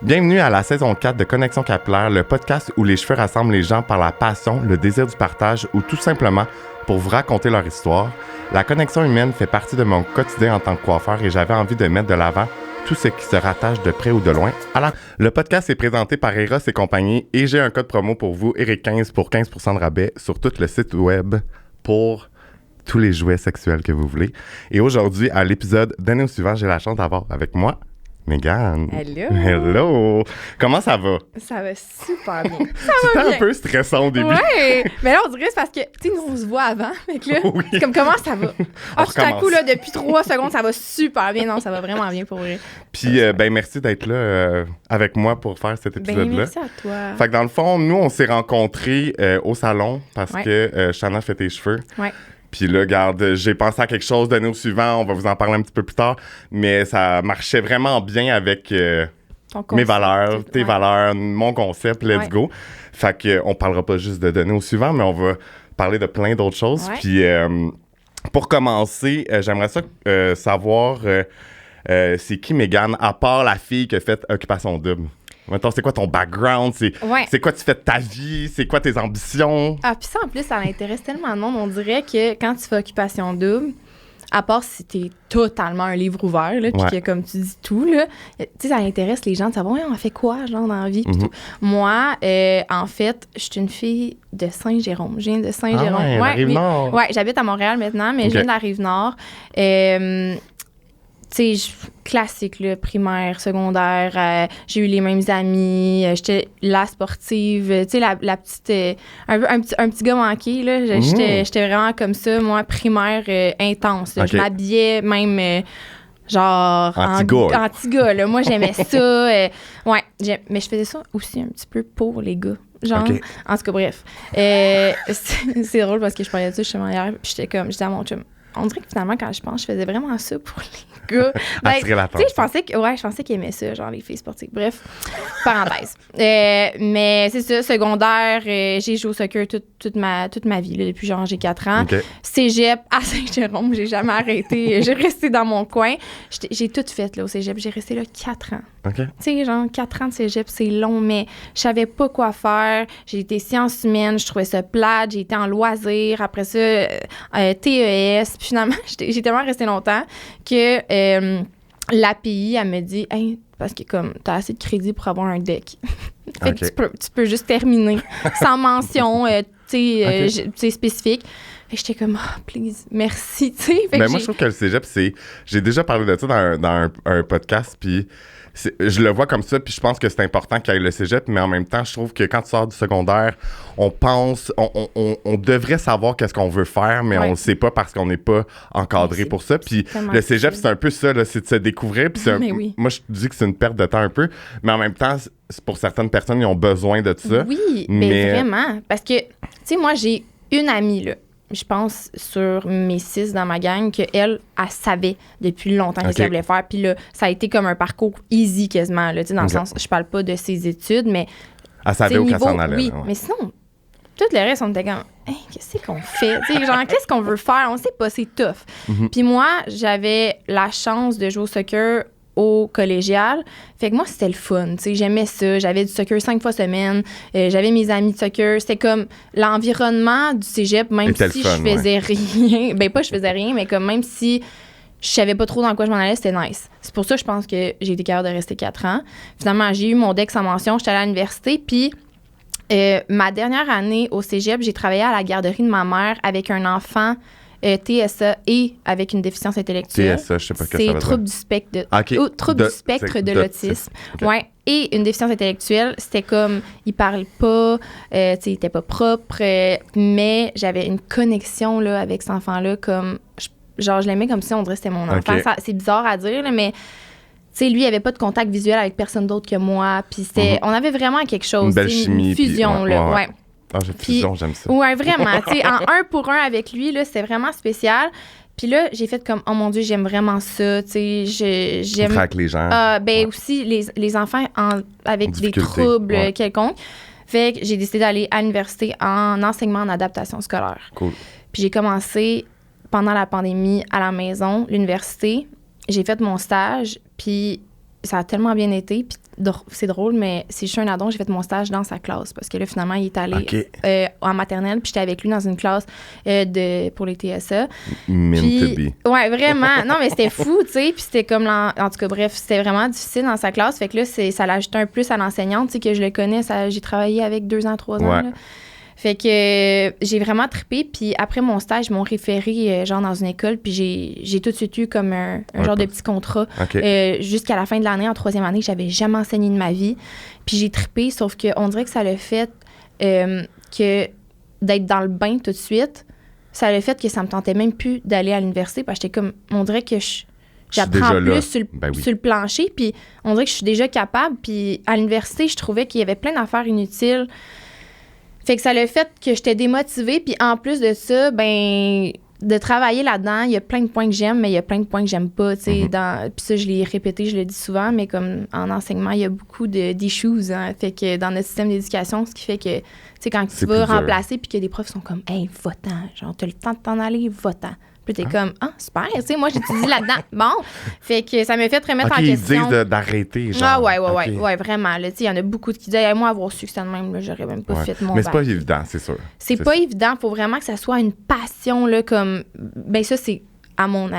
Bienvenue à la saison 4 de Connexion Capillaire, le podcast où les cheveux rassemblent les gens par la passion, le désir du partage ou tout simplement pour vous raconter leur histoire. La connexion humaine fait partie de mon quotidien en tant que coiffeur et j'avais envie de mettre de l'avant tout ce qui se rattache de près ou de loin. Alors, le podcast est présenté par Eros et compagnie et j'ai un code promo pour vous, Eric15, pour 15% de rabais sur tout le site web pour tous les jouets sexuels que vous voulez. Et aujourd'hui, à l'épisode d'année au suivant, j'ai la chance d'avoir avec moi Mégane. Hello! Hello! Comment ça va? Ça va super bien. Ça C'était va bien. un peu stressant au début. Ouais! Mais là, on dirait que c'est parce que, tu sais, nous, on se voit avant. Fait que là, Oui. c'est comme, comment ça va? On Tout à coup, recommence. là, depuis 3 secondes, ça va super bien. Non, ça va vraiment bien pour vrai. Puis, merci d'être là avec moi pour faire cet Ben, épisode-là. merci à toi. Fait que dans le fond, nous, on s'est rencontrés au salon parce Ouais. que Shanna fait tes cheveux. Ouais. Puis là, regarde, j'ai pensé à quelque chose d'année au suivant. On va vous en parler un petit peu plus tard. Mais ça marchait vraiment bien avec Ton mes concept. valeurs, tes Ouais. valeurs, mon concept. Let's Ouais. go. Fait que on parlera pas juste de données au suivant, mais on va parler de plein d'autres choses. Ouais. Puis pour commencer, j'aimerais ça savoir c'est qui Mégane, à part la fille qui a fait Occupation Double. Mettons, c'est quoi ton background? Ouais. C'est quoi tu fais de ta vie? C'est quoi tes ambitions? Ah, puis ça, en plus, ça intéresse tellement de monde. On dirait que quand tu fais Occupation Double, à part si t'es totalement un livre ouvert, là, puis Ouais. que, comme tu dis tout, là, tu sais, ça intéresse les gens de savoir, ouais, on fait quoi, genre, dans la vie, puis Mhm. tout. Moi, en fait, je suis une fille de Saint-Jérôme. Je viens de Saint-Jérôme. Ah ouais, la Rive-Nord. Ouais, j'habite à Montréal maintenant, mais Ok. je viens de la Rive-Nord. Tu sais, classique, là, primaire, secondaire, j'ai eu les mêmes amis, j'étais la sportive, tu sais, la petite, un petit gars manqué, là, j'étais vraiment comme ça, moi, primaire intense, là. Ok. Je m'habillais même, genre, Anti-gars. anti-gars, là, moi, j'aimais ça, ouais, mais je faisais ça aussi un petit peu pour les gars. Genre, Ok. en tout cas, bref. C'est drôle parce que je parlais de ça justement hier, puis je disais à mon chum, on dirait que finalement, quand je pense, je faisais vraiment ça pour les gars. Attirer l'attention. Tu sais, je pensais qu'ils aimaient ça, genre les filles sportives. Bref, parenthèse. Mais c'est ça, secondaire, j'ai joué au soccer toute ma vie, là, depuis genre j'ai 4 ans. OK. Cégep à Saint-Jérôme, j'ai jamais arrêté. J'ai resté dans mon coin. J'ai tout fait là, au cégep. J'ai resté là 4 ans. OK. Tu sais, genre, 4 ans de cégep, c'est long, mais je savais pas quoi faire. J'ai été sciences humaines, je trouvais ça plate. J'ai été en loisirs. Après ça, TES. Puis finalement, j'ai tellement resté longtemps que l'API, elle me dit, hey, parce que comme, t'as assez de crédit pour avoir un deck. Fait que Ok. tu peux juste terminer sans mention, tu sais, Ok. tu sais, spécifique. Et j'étais comme, please, merci, tu sais. Fait que Ben moi, je trouve que le cégep, c'est... J'ai déjà parlé de ça dans un podcast, puis je le vois comme ça, puis je pense que c'est important qu'il y ait le cégep, mais en même temps, je trouve que quand tu sors du secondaire, on devrait savoir qu'est-ce qu'on veut faire, mais Ouais. on le sait pas parce qu'on n'est pas encadré Mais pour ça. Puis tellement le cégep, difficile. c'est un peu ça, là, c'est de se découvrir. Puis c'est Mais oui. moi, je dis que c'est une perte de temps un peu, mais en même temps, c'est pour certaines personnes, ils ont besoin de ça. Oui, mais- mais vraiment. Parce que, tu sais, moi, j'ai une amie, là. Je pense sur mes 6 dans ma gang qu'elle, elle savait depuis longtemps Ok. ce qu'elle voulait faire. Puis là, ça a été comme un parcours easy quasiment, là, tu sais, dans Ok. le sens, je parle pas de ses études, mais Elle savait tu sais, où qu'elle s'en allait. oui, là, ouais. mais sinon, tout le reste, on était comme, hey, qu'est-ce qu'on fait? Tu sais, genre, qu'est-ce qu'on veut faire? On sait pas, c'est tough. Mhm. Puis moi, j'avais la chance de jouer au soccer au collégial. Fait que moi, c'était le fun. Tu sais, j'aimais ça. J'avais du soccer 5 fois semaine. J'avais mes amis de soccer. C'était comme l'environnement du cégep, même Était si le fun, je faisais rien. Ben, pas je faisais rien, mais comme même si je savais pas trop dans quoi je m'en allais, c'était nice. C'est pour ça que je pense que j'ai été capable de rester 4 ans. Finalement, j'ai eu mon DEC sans mention. J'étais allée à l'université. Puis, ma dernière année au cégep, j'ai travaillé à la garderie de ma mère avec un enfant TSA et avec une déficience intellectuelle. TSA, je sais pas ce que ça C'est veut dire. trouble du spectre de, Ok. trouble du spectre c'est de l'autisme. Ok. Ouais. Et une déficience intellectuelle, c'était comme, il parle pas, tu sais, il était pas propre, mais j'avais une connexion là, avec cet enfant-là, comme, genre, je l'aimais comme si on dirait que c'était mon enfant. Ok. C'est bizarre à dire, là, mais, tu sais, lui, il avait pas de contact visuel avec personne d'autre que moi, puis c'était, on avait vraiment quelque chose. Une belle tu sais, chimie, Une puis fusion, ouais, là, ouais. ouais. Ah, j'ai Puis- fusion, j'aime ça. Ouais, vraiment. Tu sais, en 1 pour 1 avec lui, là, c'était vraiment spécial. Puis là, j'ai fait comme, oh mon Dieu, j'aime vraiment ça. Tu sais, j'aime. Traque les gens. Ben Ouais. aussi, les enfants avec En des difficulté, troubles ouais. quelconques. Fait que j'ai décidé d'aller à l'université en enseignement en adaptation scolaire. Cool. Puis j'ai commencé pendant la pandémie à la maison, l'université. J'ai fait mon stage, puis ça a tellement bien été. Puis c'est drôle, mais c'est juste un addon, j'ai fait mon stage dans sa classe parce que là, finalement, il est allé en maternelle, puis j'étais avec lui dans une classe pour les TSA. Meant to be. Ouais, vraiment. Non, mais c'était fou, tu sais, puis c'était comme... En tout cas, bref, c'était vraiment difficile dans sa classe, fait que là, ça l'ajoutait un plus à l'enseignante, tu sais, que je le connais, j'ai travaillé avec 2 ans, 3 ans, là. Fait que j'ai vraiment trippé. Puis après mon stage, ils m'ont référé genre dans une école. Puis j'ai tout de suite eu comme un genre de petit contrat jusqu'à la fin de l'année, en 3e année. J'avais jamais enseigné de ma vie. Puis j'ai trippé, sauf qu'on dirait que ça l'a fait que d'être dans le bain tout de suite, ça l'a fait que ça me tentait même plus d'aller à l'université. Parce que j'étais comme, on dirait que j'apprends plus sur le plancher. Puis on dirait que je suis déjà capable. Puis à l'université, je trouvais qu'il y avait plein d'affaires inutiles. Fait que ça l'a fait que j'étais démotivée. Puis en plus de ça, ben de travailler là-dedans, il y a plein de points que j'aime, mais il y a plein de points que j'aime pas. Puis ça, je l'ai répété, je le dis souvent, mais comme en enseignement, il y a beaucoup d'issues. Hein, fait que dans notre système d'éducation, ce qui fait que, tu sais, quand tu vas remplacer, puis que des profs sont comme, hey, va-t'en, genre, t'as le temps de t'en aller, va-t'en. Puis t'es comme, ah, super, tu sais, moi, j'étudie là-dedans. Bon, fait que ça m'a fait remettre en question. Ils disent d'arrêter, genre. Ah, ouais, vraiment. Tu sais, il y en a beaucoup qui disent, hey, moi, avoir su que c'était de même, là, j'aurais même pas fait mon Mais c'est pas évident, c'est sûr. C'est pas évident. Faut vraiment que ça soit une passion, là, comme. Ben, ça, c'est à mon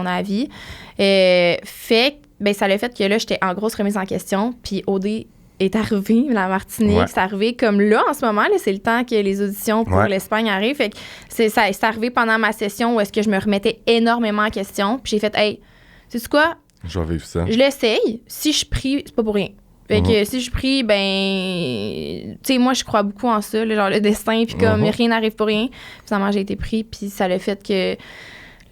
avis. Fait que, ben, ça l'a fait que là, j'étais en grosse remise en question. Puis OD est arrivé, la Martinique, c'est arrivé comme là, en ce moment, là, c'est le temps que les auditions pour l'Espagne arrivent. Fait que c'est arrivé pendant ma session où est-ce que je me remettais énormément en question. Puis j'ai fait, hey, sais-tu quoi? Je vais vivre ça. Je l'essaye. Si je prie, c'est pas pour rien. Fait que si je prie, ben... Tu sais, moi, je crois beaucoup en ça, genre le destin, puis comme rien n'arrive pour rien. Finalement, j'ai été pris, puis ça l'a fait que...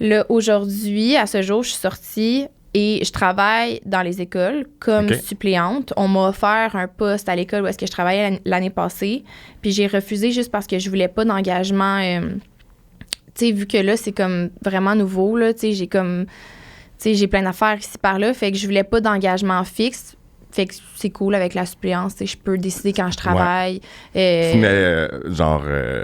Là, aujourd'hui, à ce jour, je suis sortie... Et je travaille dans les écoles comme suppléante. On m'a offert un poste à l'école où est-ce que je travaillais l'année passée. Puis j'ai refusé juste parce que je voulais pas d'engagement. Tu sais, vu que là, c'est comme vraiment nouveau, là. Tu sais, j'ai comme... Tu sais, j'ai plein d'affaires ici par là. Fait que je voulais pas d'engagement fixe. Fait que c'est cool avec la suppléance. Je peux décider quand je travaille. Tu mets genre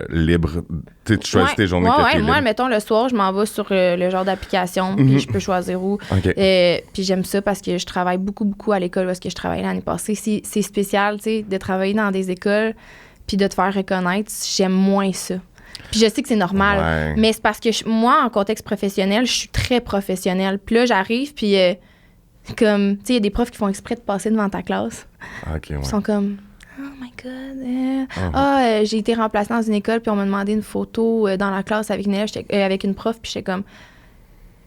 libre. Tu choisis tes journées que t'es libre. Moi, mettons, le soir, je m'en vais sur le genre d'application. Puis je peux choisir où. Puis j'aime ça parce que je travaille beaucoup, beaucoup à l'école où est-ce que je travaillais l'année passée. C'est spécial, tu sais, de travailler dans des écoles puis de te faire reconnaître. J'aime moins ça. Puis je sais que c'est normal. Mais c'est parce que moi, en contexte professionnel, je suis très professionnelle. Puis là, j'arrive, puis... comme, tu sais, il y a des profs qui font exprès de passer devant ta classe. Ils sont comme, oh my God. J'ai été remplacée dans une école, puis on m'a demandé une photo dans la classe avec une élève, avec une prof, puis j'étais comme,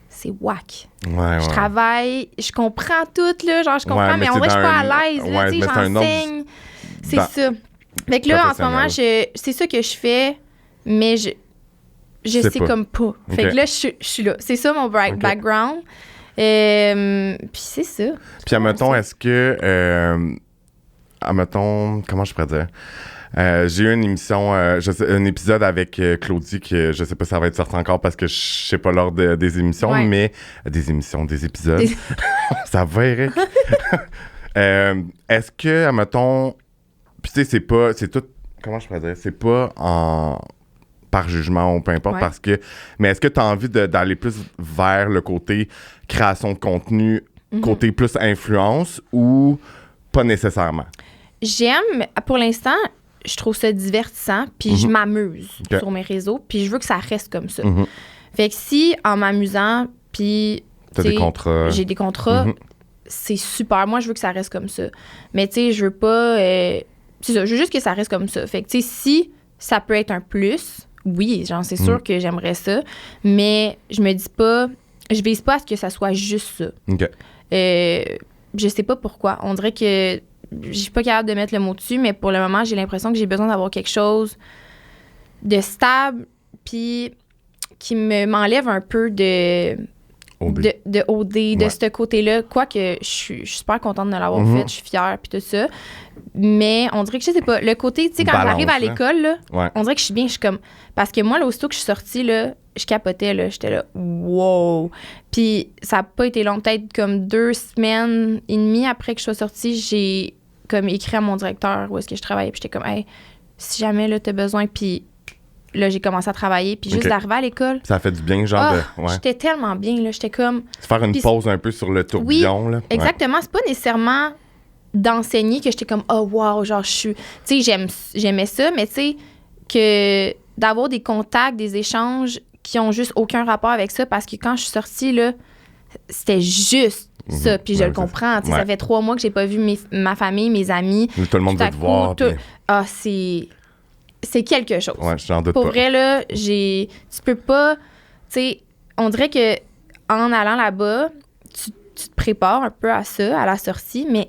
c'est whack. Je travaille, je comprends tout, là, genre, je comprends, mais on dirait que je suis pas à l'aise, là, tu sais, j'enseigne. C'est ça. Fait que là, en ce moment, c'est ça que je fais, mais je sais comme pas. Fait que là, je suis là. C'est ça mon background. Puis c'est ça. Puis admettons, est-ce que admettons, comment je pourrais dire? J'ai eu une émission, un épisode avec Claudie que je sais pas si ça va être sorti encore parce que je sais pas l'ordre des émissions, mais des épisodes. Ça va, Eric? Est-ce que, admettons, puis tu sais, c'est tout, comment je pourrais dire? C'est pas par jugement ou peu importe, parce que... Mais est-ce que tu as envie d'aller plus vers le côté création de contenu, côté plus influence ou pas nécessairement? J'aime, pour l'instant, je trouve ça divertissant, puis je m'amuse sur mes réseaux, puis je veux que ça reste comme ça. Fait que si, en m'amusant, puis... T'as des contrats. J'ai des contrats, c'est super. Moi, je veux que ça reste comme ça. Mais tu sais, je veux pas... c'est ça, je veux juste que ça reste comme ça. Fait que tu sais, si ça peut être un plus... Oui, genre, c'est sûr que j'aimerais ça, mais je me dis pas, je vise pas à ce que ça soit juste ça. Je sais pas pourquoi. On dirait que je suis pas capable de mettre le mot dessus, mais pour le moment, j'ai l'impression que j'ai besoin d'avoir quelque chose de stable, puis qui m'enlève un peu de OD, de ce côté-là. Quoique, je suis super contente de l'avoir fait, je suis fière, puis tout ça. Mais on dirait que, je sais pas, le côté, tu sais, quand j'arrive à l'école, là, on dirait que je suis bien, je suis comme... Parce que moi, là, aussitôt que je suis sortie, là, je capotais, là, j'étais là, wow! Puis ça n'a pas été long, peut-être comme 2 semaines et demie après que je sois sortie, j'ai comme écrit à mon directeur où est-ce que je travaillais, puis j'étais comme, hey, si jamais, là, t'as besoin, puis... Là, j'ai commencé à travailler, puis juste d'arriver à l'école. Ça a fait du bien, genre j'étais tellement bien, là. J'étais comme... Se faire une pause un peu sur le tourbillon, là. Exactement. C'est pas nécessairement d'enseigner que j'étais comme, oh wow, genre, je suis. Tu sais, j'aimais ça, mais tu sais, que d'avoir des contacts, des échanges qui ont juste aucun rapport avec ça, parce que quand je suis sortie, là, c'était juste ça. Puis je le comprends. Tu sais, ça fait 3 mois que j'ai pas vu ma famille, mes amis. Tout le monde veut te voir. Ah, c'est quelque chose. Ouais, j'en doute pas. Pour vrai, là, tu peux pas. Tu sais, on dirait que en allant là-bas, tu te prépares un peu à ça, à la sortie, mais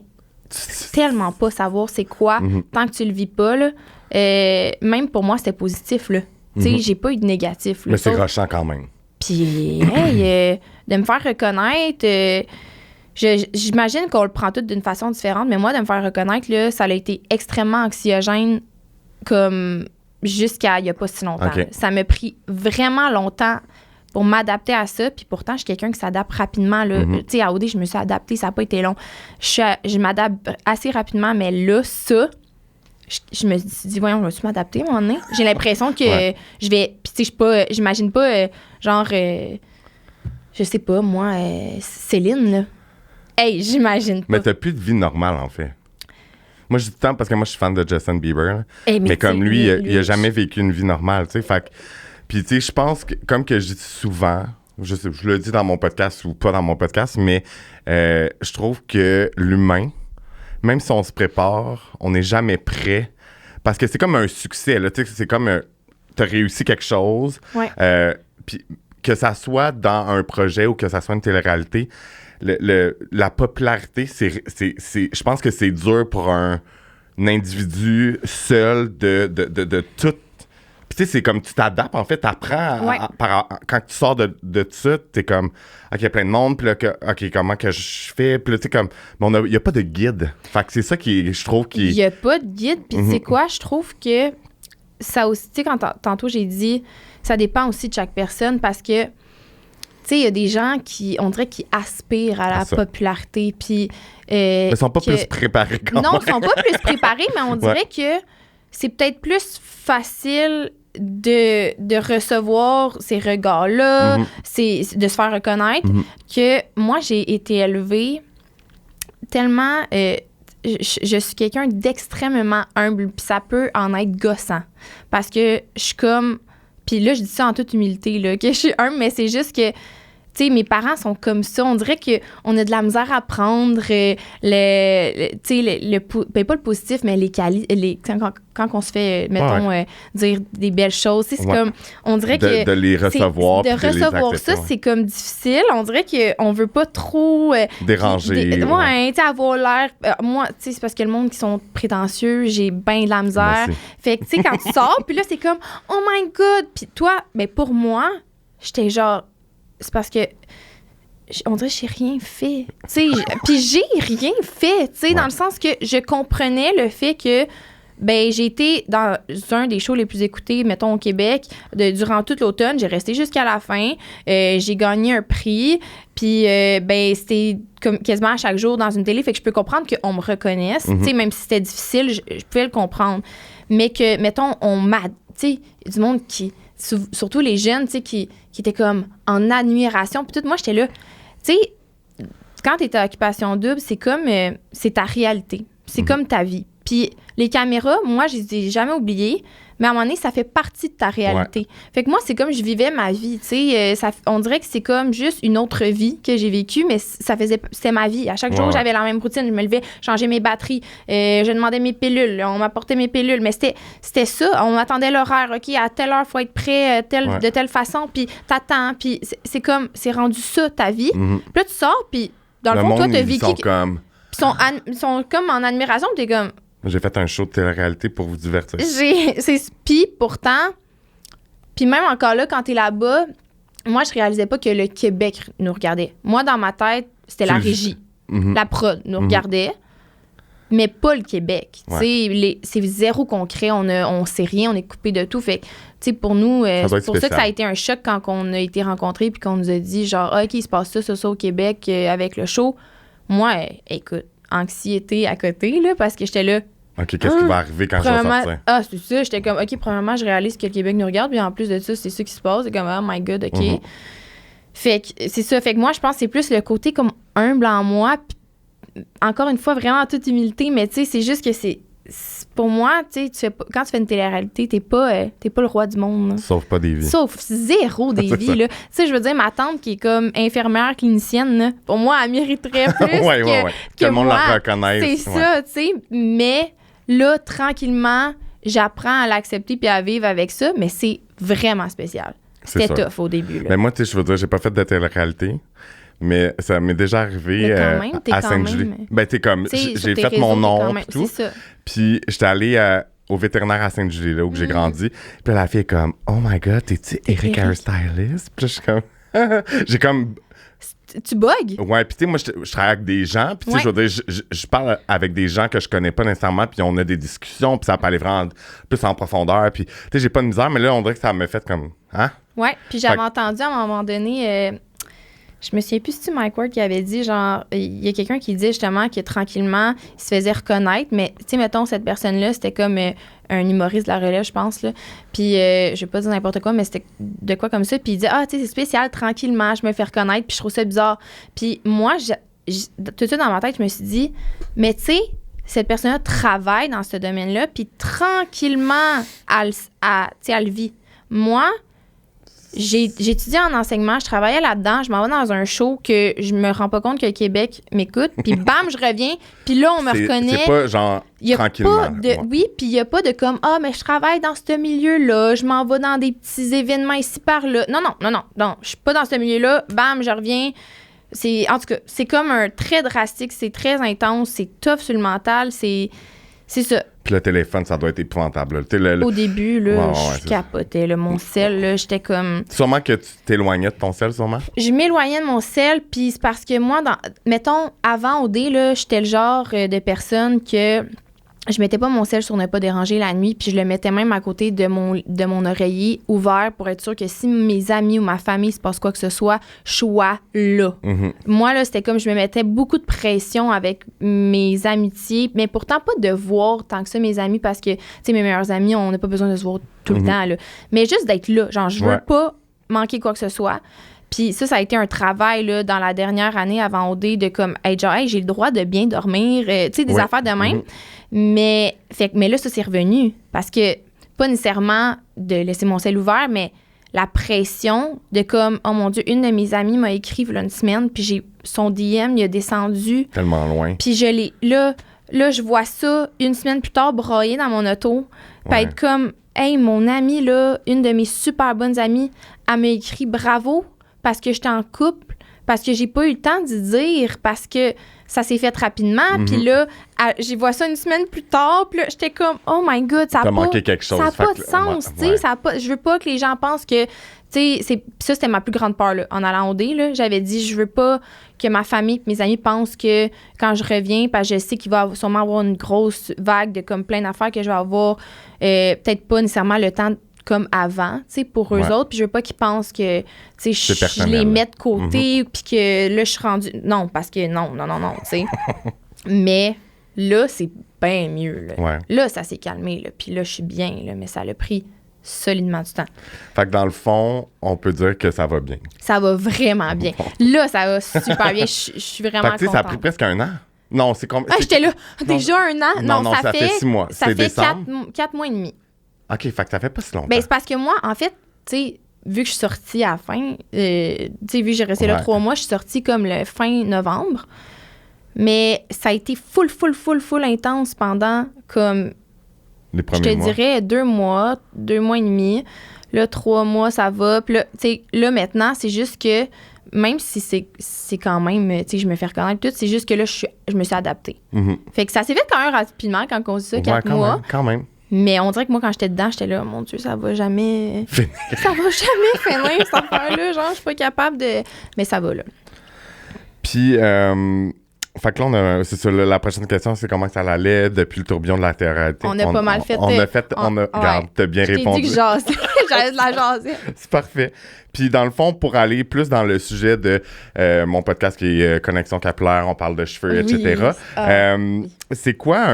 tu peux tellement pas savoir c'est quoi tant que tu le vis pas, là. Même pour moi, c'était positif, là. Tu sais, j'ai pas eu de négatif. Là, mais c'est rushant quand même. Puis, de me faire reconnaître, j'imagine qu'on le prend tout d'une façon différente, mais moi, de me faire reconnaître, là, ça a été extrêmement anxiogène comme jusqu'à il y a pas si longtemps. Okay. Ça m'a pris vraiment longtemps pour m'adapter à ça, puis pourtant, je suis quelqu'un qui s'adapte rapidement. Là. Tu sais, à OD, je me suis adaptée, ça n'a pas été long. Je m'adapte assez rapidement, mais là, ça, je me suis dit, voyons, je me suis m'adapter, à un moment donné. J'ai l'impression que je vais... Puis tu sais, j'imagine pas, genre, je sais pas, moi, Céline, là. Hey, j'imagine pas. Mais t'as plus de vie normale, en fait. Moi, je dis tout le temps parce que moi, je suis fan de Justin Bieber. Là. Hey, mais comme lui, il a jamais vécu une vie normale, tu sais. Fait que... Puis, tu sais, je pense que, comme que je dis souvent, je le dis dans mon podcast ou pas dans mon podcast, mais je trouve que l'humain, même si on se prépare, on n'est jamais prêt. Parce que c'est comme un succès, là. Tu sais, c'est comme t'as réussi quelque chose. Ouais. Puis que ça soit dans un projet ou que ça soit une télé-réalité, la popularité, je pense que c'est dur pour un individu seul de tout. Puis tu sais, c'est comme tu t'adaptes, en fait, t'apprends quand tu sors de ça, t'es comme, OK, il y a plein de monde, puis là, OK, comment que je fais? Puis là, tu sais, comme, il n'y a pas de guide. Fait que c'est ça je trouve qui... Il n'y a pas de guide, puis tu sais quoi, je trouve que ça aussi, tu sais, quand tantôt j'ai dit, ça dépend aussi de chaque personne, parce que, tu sais, il y a des gens qui, on dirait, qui aspirent à la popularité, puis... mais ils sont pas plus préparés quand même. Non, ils sont pas plus préparés, mais on dirait que c'est peut-être plus facile de recevoir ces regards-là, de se faire reconnaître, que moi, j'ai été élevée tellement... je suis quelqu'un d'extrêmement humble, puis ça peut en être gossant. Parce que je suis comme... Puis là, je dis ça en toute humilité, là, que je suis humble, mais c'est juste que, tu sais, mes parents sont comme ça. On dirait qu'on a de la misère à prendre tu sais, pas le positif, mais les qualités... Quand on se fait, mettons, dire des belles choses, c'est comme... On dirait que... De les recevoir, de recevoir ça, c'est comme difficile. On dirait qu'on veut pas trop... déranger. Tu sais, avoir l'air... moi, tu sais, c'est parce que le monde qui sont prétentieux, j'ai bien de la misère. Fait que, tu sais, quand tu sors, puis là, c'est comme, oh my God! Puis toi, ben pour moi, j'étais genre... C'est parce que... On dirait que j'ai rien fait. Tu sais, puis j'ai rien fait, tu sais, dans le sens que je comprenais le fait que ben j'ai été dans un des shows les plus écoutés, mettons, au Québec, durant tout l'automne. J'ai resté jusqu'à la fin. J'ai gagné un prix. Puis, ben c'était comme quasiment à chaque jour dans une télé. Fait que je peux comprendre qu'on me reconnaisse. Tu sais, même si c'était difficile, je pouvais le comprendre. Mais que, mettons, tu sais, du monde qui... Surtout les jeunes, tu sais, qui étaient comme en admiration. Puis tout, moi, j'étais là... Tu sais, quand t'es à Occupation Double, c'est comme... c'est ta réalité. C'est comme ta vie. Puis les caméras, moi, je les ai jamais oubliées, mais à un moment donné, ça fait partie de ta réalité. Fait que moi, c'est comme je vivais ma vie, tu sais. On dirait que c'est comme juste une autre vie que j'ai vécue, mais c'était ma vie. À chaque jour, j'avais la même routine. Je me levais, changeais mes batteries, je demandais mes pilules, on m'apportait mes pilules, mais c'était ça. On m'attendait l'horaire, OK, à telle heure, il faut être prêt de telle façon, puis t'attends, puis c'est comme, c'est rendu ça, ta vie. Puis là, tu sors, puis dans le fond, toi, t'as vécu... Ils sont comme en admiration, puis t'es comme... J'ai fait un show de télé-réalité pour vous divertir. Puis pourtant, puis même encore là, quand t'es là-bas, moi, je réalisais pas que le Québec nous regardait. Moi, dans ma tête, c'était la régie. La prod nous regardait, mais pas le Québec. C'est zéro concret, on sait rien, on est coupé de tout. Fait que, tu sais, pour nous, c'est pour ça que ça a été un choc quand on a été rencontrés puis qu'on nous a dit, genre, OK, il se passe ça au Québec avec le show. Moi, écoute, anxiété à côté, là, parce que j'étais là. OK, qu'est-ce qui va arriver quand je vais sortir? Ah, c'est ça. J'étais comme, OK, premièrement, je réalise que le Québec nous regarde, puis en plus de ça, c'est ça qui se passe. C'est comme, oh my God, OK. Fait que c'est ça. Fait que moi, je pense que c'est plus le côté comme humble en moi. encore une fois, vraiment en toute humilité, mais tu sais, c'est juste que pour moi, tu sais, quand tu fais une télé-réalité, t'es pas le roi du monde. Là. Sauve pas des vies. Sauf zéro des vies, là. Tu sais, je veux dire, ma tante qui est comme infirmière clinicienne, là, pour moi, elle mériterait plus que le monde moi. la reconnaisse. C'est ça, tu sais. Mais là, tranquillement, j'apprends à l'accepter puis à vivre avec ça, mais c'est vraiment spécial. C'était tough au début. Là. Mais moi, tu sais, je veux dire, j'ai pas fait de télé-réalité. Mais ça m'est déjà arrivé à Sainte-Julie. Ben, t'es comme, j'ai fait mon nom et tout. Puis j'étais allé au vétérinaire à Sainte-Julie, là où j'ai grandi. Puis la fille est comme, oh my God, t'es-tu Eric Hairstylist? Puis je suis comme, j'ai comme... Tu bugs? Ouais, puis tu sais, moi, je travaille avec des gens. Puis tu sais, je veux dire, je parle avec des gens que je connais pas nécessairement. Puis on a des discussions. Puis ça peut aller vraiment plus en profondeur. Puis tu sais, j'ai pas de misère. Mais là, on dirait que ça m'a fait comme, hein? Ouais, puis j'avais entendu à un moment donné... je me souviens plus si c'est Mike Ward qui avait dit, genre, il y a quelqu'un qui dit justement que tranquillement, il se faisait reconnaître, mais tu sais, mettons, cette personne-là, c'était comme un humoriste de la relève, je pense, là. Puis, je vais pas dire n'importe quoi, mais c'était de quoi comme ça. Puis il dit, ah, tu sais, c'est spécial, tranquillement, je me fais reconnaître, puis je trouve ça bizarre. Puis moi, tout de suite dans ma tête, je me suis dit, mais tu sais, cette personne-là travaille dans ce domaine-là, puis tranquillement, elle le vit. Moi, j'ai étudié en enseignement, je travaillais là-dedans, je m'en vais dans un show que je me rends pas compte que le Québec m'écoute, puis bam, je reviens, puis là, on me reconnaît. C'est pas genre tranquillement. Oui, puis il y a pas de comme, ah, mais je travaille dans ce milieu-là, je m'en vais dans des petits événements ici par là. Non, je suis pas dans ce milieu-là, bam, je reviens. En tout cas, c'est comme un très drastique, c'est très intense, c'est tough sur le mental, c'est ça. Puis le téléphone, ça doit être épouvantable. Au début, là, je capotais. Là, mon sel, là, j'étais comme... Sûrement que tu t'éloignais de ton sel, sûrement? Je m'éloignais de mon sel, puis c'est parce que moi, mettons, avant OD, là, j'étais le genre de personne que... Je mettais pas mon sel sur ne pas déranger la nuit, puis je le mettais même à côté de mon oreiller ouvert pour être sûr que si mes amis ou ma famille se passe quoi que ce soit, je sois là. Mm-hmm. Moi, là, c'était comme je me mettais beaucoup de pression avec mes amitiés, mais pourtant pas de voir tant que ça mes amis, parce que, tu sais, mes meilleurs amis, on n'a pas besoin de se voir tout le temps, là. Mais juste d'être là. Genre, je veux pas manquer quoi que ce soit. Puis ça a été un travail là, dans la dernière année avant OD de comme, hey, genre, hey, j'ai le droit de bien dormir, tu sais, des affaires de même. Mais là, ça, c'est revenu. Parce que, pas nécessairement de laisser mon sel ouvert, mais la pression de comme, oh mon Dieu, une de mes amies m'a écrit il y a une semaine, puis son DM, il a descendu. Tellement loin. Puis là, je vois ça une semaine plus tard broyer dans mon auto. Puis être comme, hey, mon amie, là, une de mes super bonnes amies, elle m'a écrit bravo parce que j'étais en couple, parce que j'ai pas eu le temps d'y dire, parce que ça s'est fait rapidement. Puis là, j'y vois ça une semaine plus tard. Puis là, j'étais comme, oh my God, ça a manqué quelque chose. Ça n'a pas de sens, tu sais. Je veux pas que les gens pensent que, tu sais, ça, c'était ma plus grande peur, là. En allant au dé, là, j'avais dit, je veux pas que ma famille et mes amis pensent que quand je reviens, parce que je sais qu'il va sûrement avoir une grosse vague de comme plein d'affaires que je vais avoir, peut-être pas nécessairement le temps comme avant, tu sais, pour eux autres. Puis je veux pas qu'ils pensent que, tu sais, je les mets de côté, puis que là, je suis rendue... Non, parce que non, tu sais. Mais là, c'est bien mieux, là. Ouais. Là, ça s'est calmé, là. Puis là, je suis bien, là, mais ça a pris solidement du temps. Fait que dans le fond, on peut dire que ça va bien. Ça va vraiment bien. Là, ça va super bien. Je suis vraiment contente. Ça a pris presque 1 an. Non, c'est comme... Ah, j'étais là. Déjà 1 an? Non, ça fait 6 mois. Ça fait 4 mois et demi. OK, fait que ça fait pas si longtemps. Ben, c'est parce que moi, en fait, tu sais, vu que je suis sortie à la fin, tu sais, vu que j'ai resté là 3 mois, je suis sortie comme le fin novembre. Mais ça a été full intense pendant comme... Les premiers mois. Je te dirais 2 mois et demi. Là, 3 mois, ça va. Puis là, tu sais, là, maintenant, c'est juste que même si c'est quand même, tu sais, je me fais reconnaître tout, c'est juste que là, je me suis adaptée. Mm-hmm. Fait que ça s'est fait quand même rapidement quand on dit ça, 4 mois. Quand même. Mais on dirait que moi, quand j'étais dedans, j'étais là, mon Dieu, ça va jamais finir, cette affaire-là. Genre, je suis pas capable de... Mais ça va, là. Puis, fait que là, c'est ça, la prochaine question, c'est comment ça allait depuis le tourbillon de la Terre. On a pas mal fait. Regarde, t'as bien répondu. Je t'ai dit que j'allais de la jaser. C'est parfait. Puis, dans le fond, pour aller plus dans le sujet de mon podcast qui est Connexion capillaire, on parle de cheveux, etc. C'est quoi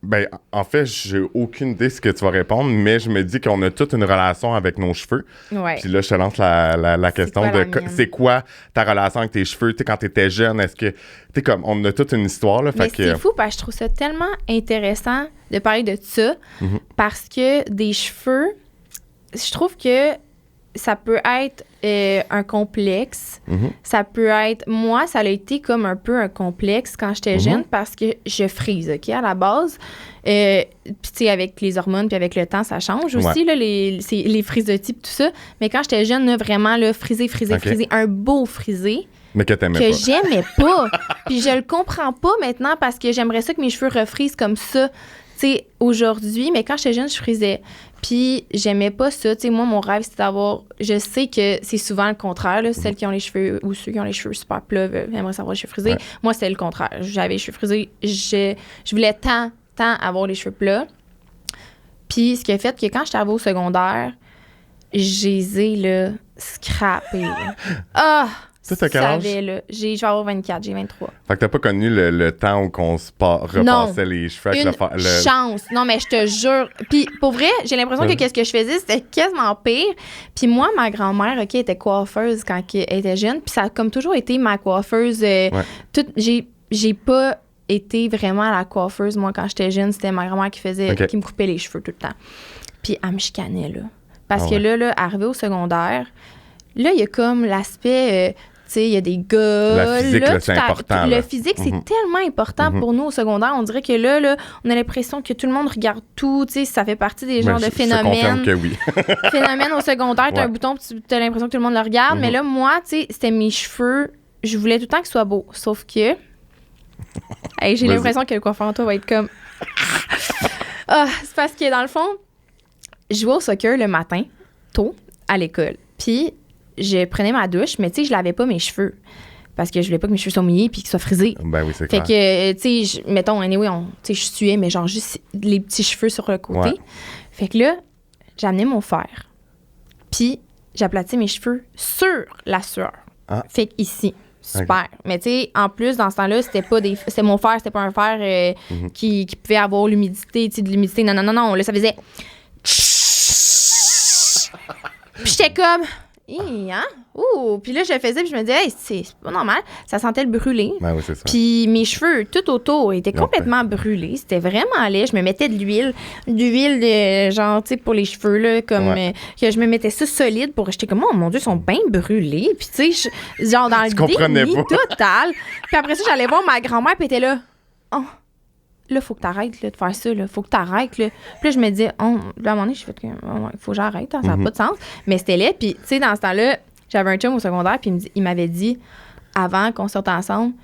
Ben, en fait, j'ai aucune idée de ce que tu vas répondre, mais je me dis qu'on a toute une relation avec nos cheveux. Ouais. Puis là, je te lance la question quoi de la mienne? c'est quoi ta relation avec tes cheveux? Tu sais, quand t'étais jeune, est-ce que... Tu sais, comme, on a toute une histoire, là, Mais fait que... c'est fou parce que je trouve ça tellement intéressant de parler de ça parce que des cheveux, je trouve que ça peut être un complexe. Ça peut être... Moi, ça a été comme un peu un complexe quand j'étais jeune parce que je frise, OK, à la base. Puis, tu sais, avec les hormones puis avec le temps, ça change aussi, là, les frises de type, tout ça. Mais quand j'étais jeune, là, vraiment, là, friser, un beau frisé. Mais que t'aimais que pas. J'aimais pas. Puis je le comprends pas maintenant parce que j'aimerais ça que mes cheveux refrisent comme ça, tu sais, aujourd'hui. Mais quand j'étais jeune, je frisais. Puis j'aimais pas ça. Tu sais, moi, mon rêve, c'était d'avoir... Je sais que c'est souvent le contraire, là. Celles qui ont les cheveux ou ceux qui ont les cheveux super plats aimeraient savoir les cheveux frisés. Ouais. Moi, c'était le contraire. J'avais les cheveux frisés. Je voulais tant avoir les cheveux plats. Puis ce qui a fait que quand j'étais arrivée au secondaire, j'ai là, scrappé. Ah! Ça, t'as quel âge? Là, je vais avoir 24, j'ai 23. Fait que t'as pas connu le temps où on se repassait les cheveux avec chance. Non, mais je te jure. Puis pour vrai, j'ai l'impression que qu'est-ce que je faisais, c'était quasiment pire. Puis moi, ma grand-mère, OK, était coiffeuse quand elle était jeune. Puis ça a comme toujours été ma coiffeuse. J'ai pas été vraiment à la coiffeuse, moi, quand j'étais jeune. C'était ma grand-mère qui me coupait les cheveux tout le temps. Puis elle me chicanait, là. Parce que là, arrivé au secondaire, là, il y a comme l'aspect... tu sais, il y a des gars... La physique, là, c'est important. Le physique, c'est tellement important pour nous au secondaire. On dirait que là, on a l'impression que tout le monde regarde tout. Tu sais, ça fait partie des genres de phénomènes. Je confirme que oui. Phénomène au secondaire, t'as un bouton, tu as l'impression que tout le monde le regarde. Mais là, moi, tu sais, c'était mes cheveux. Je voulais tout le temps qu'ils soient beaux. Sauf que... hey, j'ai l'impression que le coiffeur en toi va être comme... c'est parce que, dans le fond, je jouais au soccer le matin, tôt, à l'école. Puis... je prenais ma douche, mais tu sais, je lavais pas mes cheveux. Parce que je voulais pas que mes cheveux soient mouillés puis qu'ils soient frisés. Ben oui, c'est clair. Fait que, tu sais, mettons, anyway, tu sais, je suais, mais genre juste les petits cheveux sur le côté. Ouais. Fait que là, j'amenais mon fer. Puis, j'aplatissais mes cheveux sur la sueur. Ah. Fait que ici, super. Okay. Mais tu sais, en plus, dans ce temps-là, c'était mon fer, c'était pas un fer qui pouvait avoir l'humidité, tu sais, de l'humidité. Non. Là, ça faisait... Puis j'étais comme... hein? Ouh! Puis là, je le faisais, puis je me disais, hey, c'est pas normal. Ça sentait le brûlé. Ben oui, c'est ça. Puis mes cheveux, tout autour, étaient complètement brûlés. C'était vraiment laid. Je me mettais de l'huile de genre, tu sais, pour les cheveux, là, comme que je me mettais ça solide pour. J'étais comme, oh mon Dieu, ils sont bien brûlés. Puis tu sais, genre dans le déni total. Puis après ça, j'allais voir ma grand-mère, puis elle était là, oh. Là, faut que t'arrêtes là, de faire ça. Là. Faut que t'arrêtes. Là. Puis là, je me disais, à un moment donné, j'ai fait il faut que j'arrête. Hein, ça n'a pas de sens. Mais c'était laid. Puis, tu sais, dans ce temps-là, j'avais un chum au secondaire. Puis il m'avait dit, avant qu'on sorte ensemble,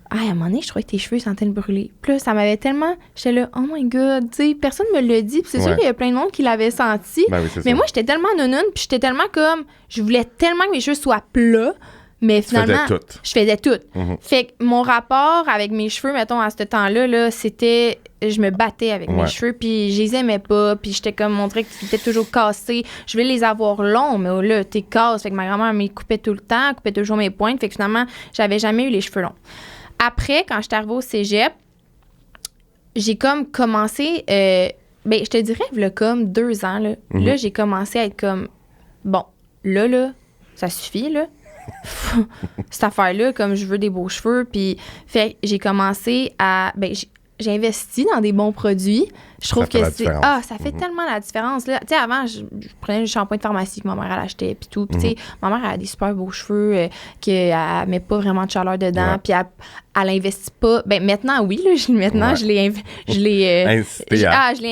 à un moment donné, je trouvais que tes cheveux sentaient le brûler. Puis là, ça m'avait tellement. J'étais là, oh my God. Tu sais, personne me l'a dit. Puis c'est sûr qu'il y a plein de monde qui l'avait senti. Ben oui, mais moi, j'étais tellement nounoune. Puis j'étais tellement comme. Je voulais tellement que mes cheveux soient plats. Mais finalement, je faisais tout. Fait que mon rapport avec mes cheveux, mettons, à ce temps-là, là, c'était... Je me battais avec mes cheveux, puis je les aimais pas, puis j'étais comme, on dirait qu'ils étaient toujours cassés. Je voulais les avoir longs, mais là, t'es casse. Fait que ma grand-mère me coupait tout le temps, coupait toujours mes pointes. Fait que finalement, j'avais jamais eu les cheveux longs. Après, quand j'étais arrivée au cégep, j'ai comme commencé... je te dirais, il y a comme 2 ans, là. Là, j'ai commencé à être comme... Bon, là, ça suffit, là. Cette affaire-là, comme je veux des beaux cheveux, puis fait j'ai commencé à j'ai investi dans des bons produits. Je trouve que ça fait tellement la différence là. Tu sais, avant je prenais le shampoing de pharmacie que ma mère elle achetait puis tout, puis tu sais, ma mère elle a des super beaux cheveux qu'elle met pas vraiment de chaleur dedans, puis elle investit pas. Ben maintenant oui là, je l'ai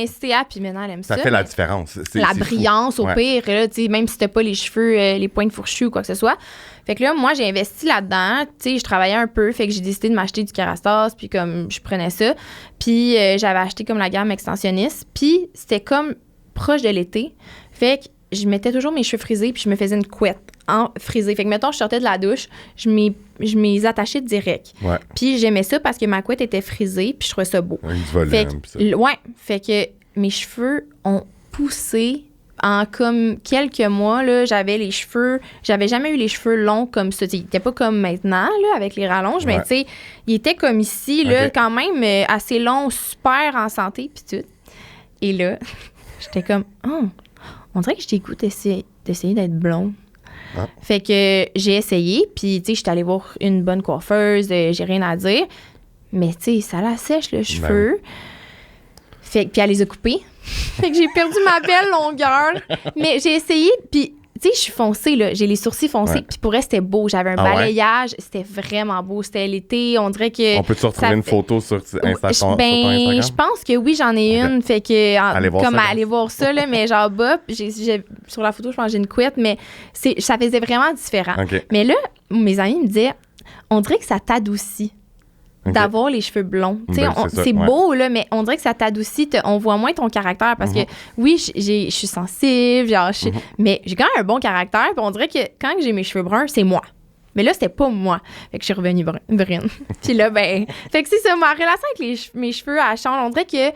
incité à, puis maintenant elle aime ça. Ça fait la différence. La brillance au pire là, tu sais, même si t'as pas les cheveux les pointes fourchues ou quoi que ce soit. Fait que là, moi, j'ai investi là-dedans. Tu sais, je travaillais un peu. Fait que j'ai décidé de m'acheter du Kerastase. Puis comme, je prenais ça. Puis j'avais acheté comme la gamme extensionniste. Puis c'était comme proche de l'été. Fait que je mettais toujours mes cheveux frisés. Puis je me faisais une couette en frisé. Fait que, mettons, je sortais de la douche. Je m'y attachais direct. Ouais. Puis j'aimais ça parce que ma couette était frisée. Puis je trouvais ça beau. Avec du volume. Fait que mes cheveux ont poussé en comme quelques mois, là, j'avais jamais eu les cheveux longs comme ça. Ils n'étaient pas comme maintenant, là, avec les rallonges, mais tu sais, ils étaient comme ici, là, quand même assez longs, super en santé, puis tout. Et là, j'étais comme, on dirait que j'ai goût d'essayer d'être blonde. Ah. Fait que j'ai essayé, puis tu sais, j'étais allée voir une bonne coiffeuse, j'ai rien à dire. Mais tu sais, ça la sèche le cheveu. Fait puis elle les a coupés. Fait que j'ai perdu ma belle longueur. Mais j'ai essayé, puis tu sais, je suis foncée, là. J'ai les sourcils foncés, puis pour elle, c'était beau. J'avais un balayage, c'était vraiment beau. C'était l'été, on dirait que... On peut-tu retrouver une photo sur Instagram? Je pense que oui, j'en ai une. Fait que, allez voir ça, là, mais genre bas, sur la photo, je pense que j'ai une couette, mais ça faisait vraiment différent. Okay. Mais là, mes amis me disaient, on dirait que ça t'adoucit. D'avoir les cheveux blonds. C'est beau, là, mais on dirait que ça t'adoucit. On voit moins ton caractère parce que, oui, je suis sensible, genre, mais j'ai quand même un bon caractère. Puis on dirait que quand j'ai mes cheveux bruns, c'est moi. Mais là, c'était pas moi. Fait que je suis revenue brune. Puis là, fait que c'est ça, ma relation avec mes cheveux, elle change. On dirait que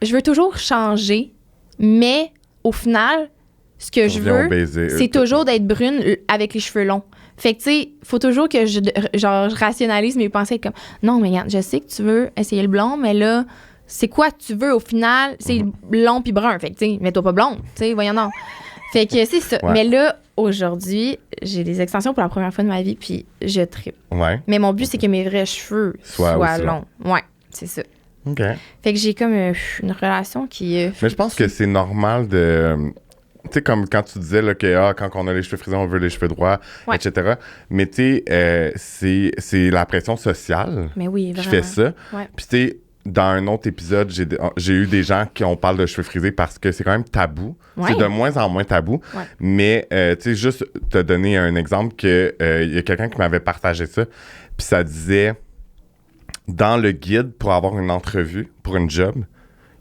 je veux toujours changer, mais au final, ce que je veux, c'est toujours d'être brune avec les cheveux longs. Fait que, tu sais, faut toujours que je rationalise mes pensées comme non, mais regarde, je sais que tu veux essayer le blond, mais là, c'est quoi que tu veux au final? C'est blond puis brun. Fait que, tu sais, mets-toi pas blonde. Tu sais, voyons non. Fait que c'est ça. Ouais. Mais là, aujourd'hui, j'ai des extensions pour la première fois de ma vie, puis je trippe. Ouais. Mais mon but, c'est que mes vrais cheveux soient longs. Ouais, c'est ça. OK. Fait que j'ai comme une relation qui. Mais je pense que c'est normal de. Tu sais, comme quand tu disais là, que quand on a les cheveux frisés, on veut les cheveux droits, etc. Mais tu sais, c'est la pression sociale qui fait ça. Ouais. Puis tu sais, dans un autre épisode, j'ai eu des gens qui on parle de cheveux frisés parce que c'est quand même tabou. Ouais. C'est de moins en moins tabou. Ouais. Mais tu sais, juste te donner un exemple que y a quelqu'un qui m'avait partagé ça. Puis ça disait, dans le guide pour avoir une entrevue pour une job,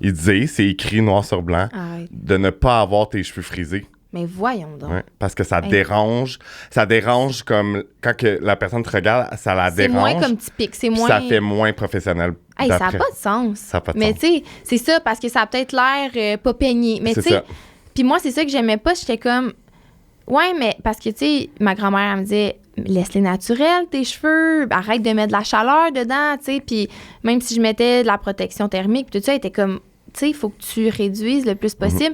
il disait, c'est écrit noir sur blanc, de ne pas avoir tes cheveux frisés. Mais voyons donc. Ouais, parce que ça dérange. Ça dérange comme quand que la personne te regarde, ça la dérange. C'est moins comme typique. C'est moins... Ça fait moins professionnel. Ça n'a pas de sens. Ça n'a pas de sens. Mais tu sais, c'est ça, parce que ça a peut-être l'air pas peigné. Mais tu sais, puis moi, c'est ça que j'aimais pas. J'étais comme, ouais, mais parce que tu sais, ma grand-mère, elle me disait, laisse-les naturels, tes cheveux, arrête de mettre de la chaleur dedans, tu sais. Puis même si je mettais de la protection thermique, tout ça, elle était comme, tu sais, il faut que tu réduises le plus possible.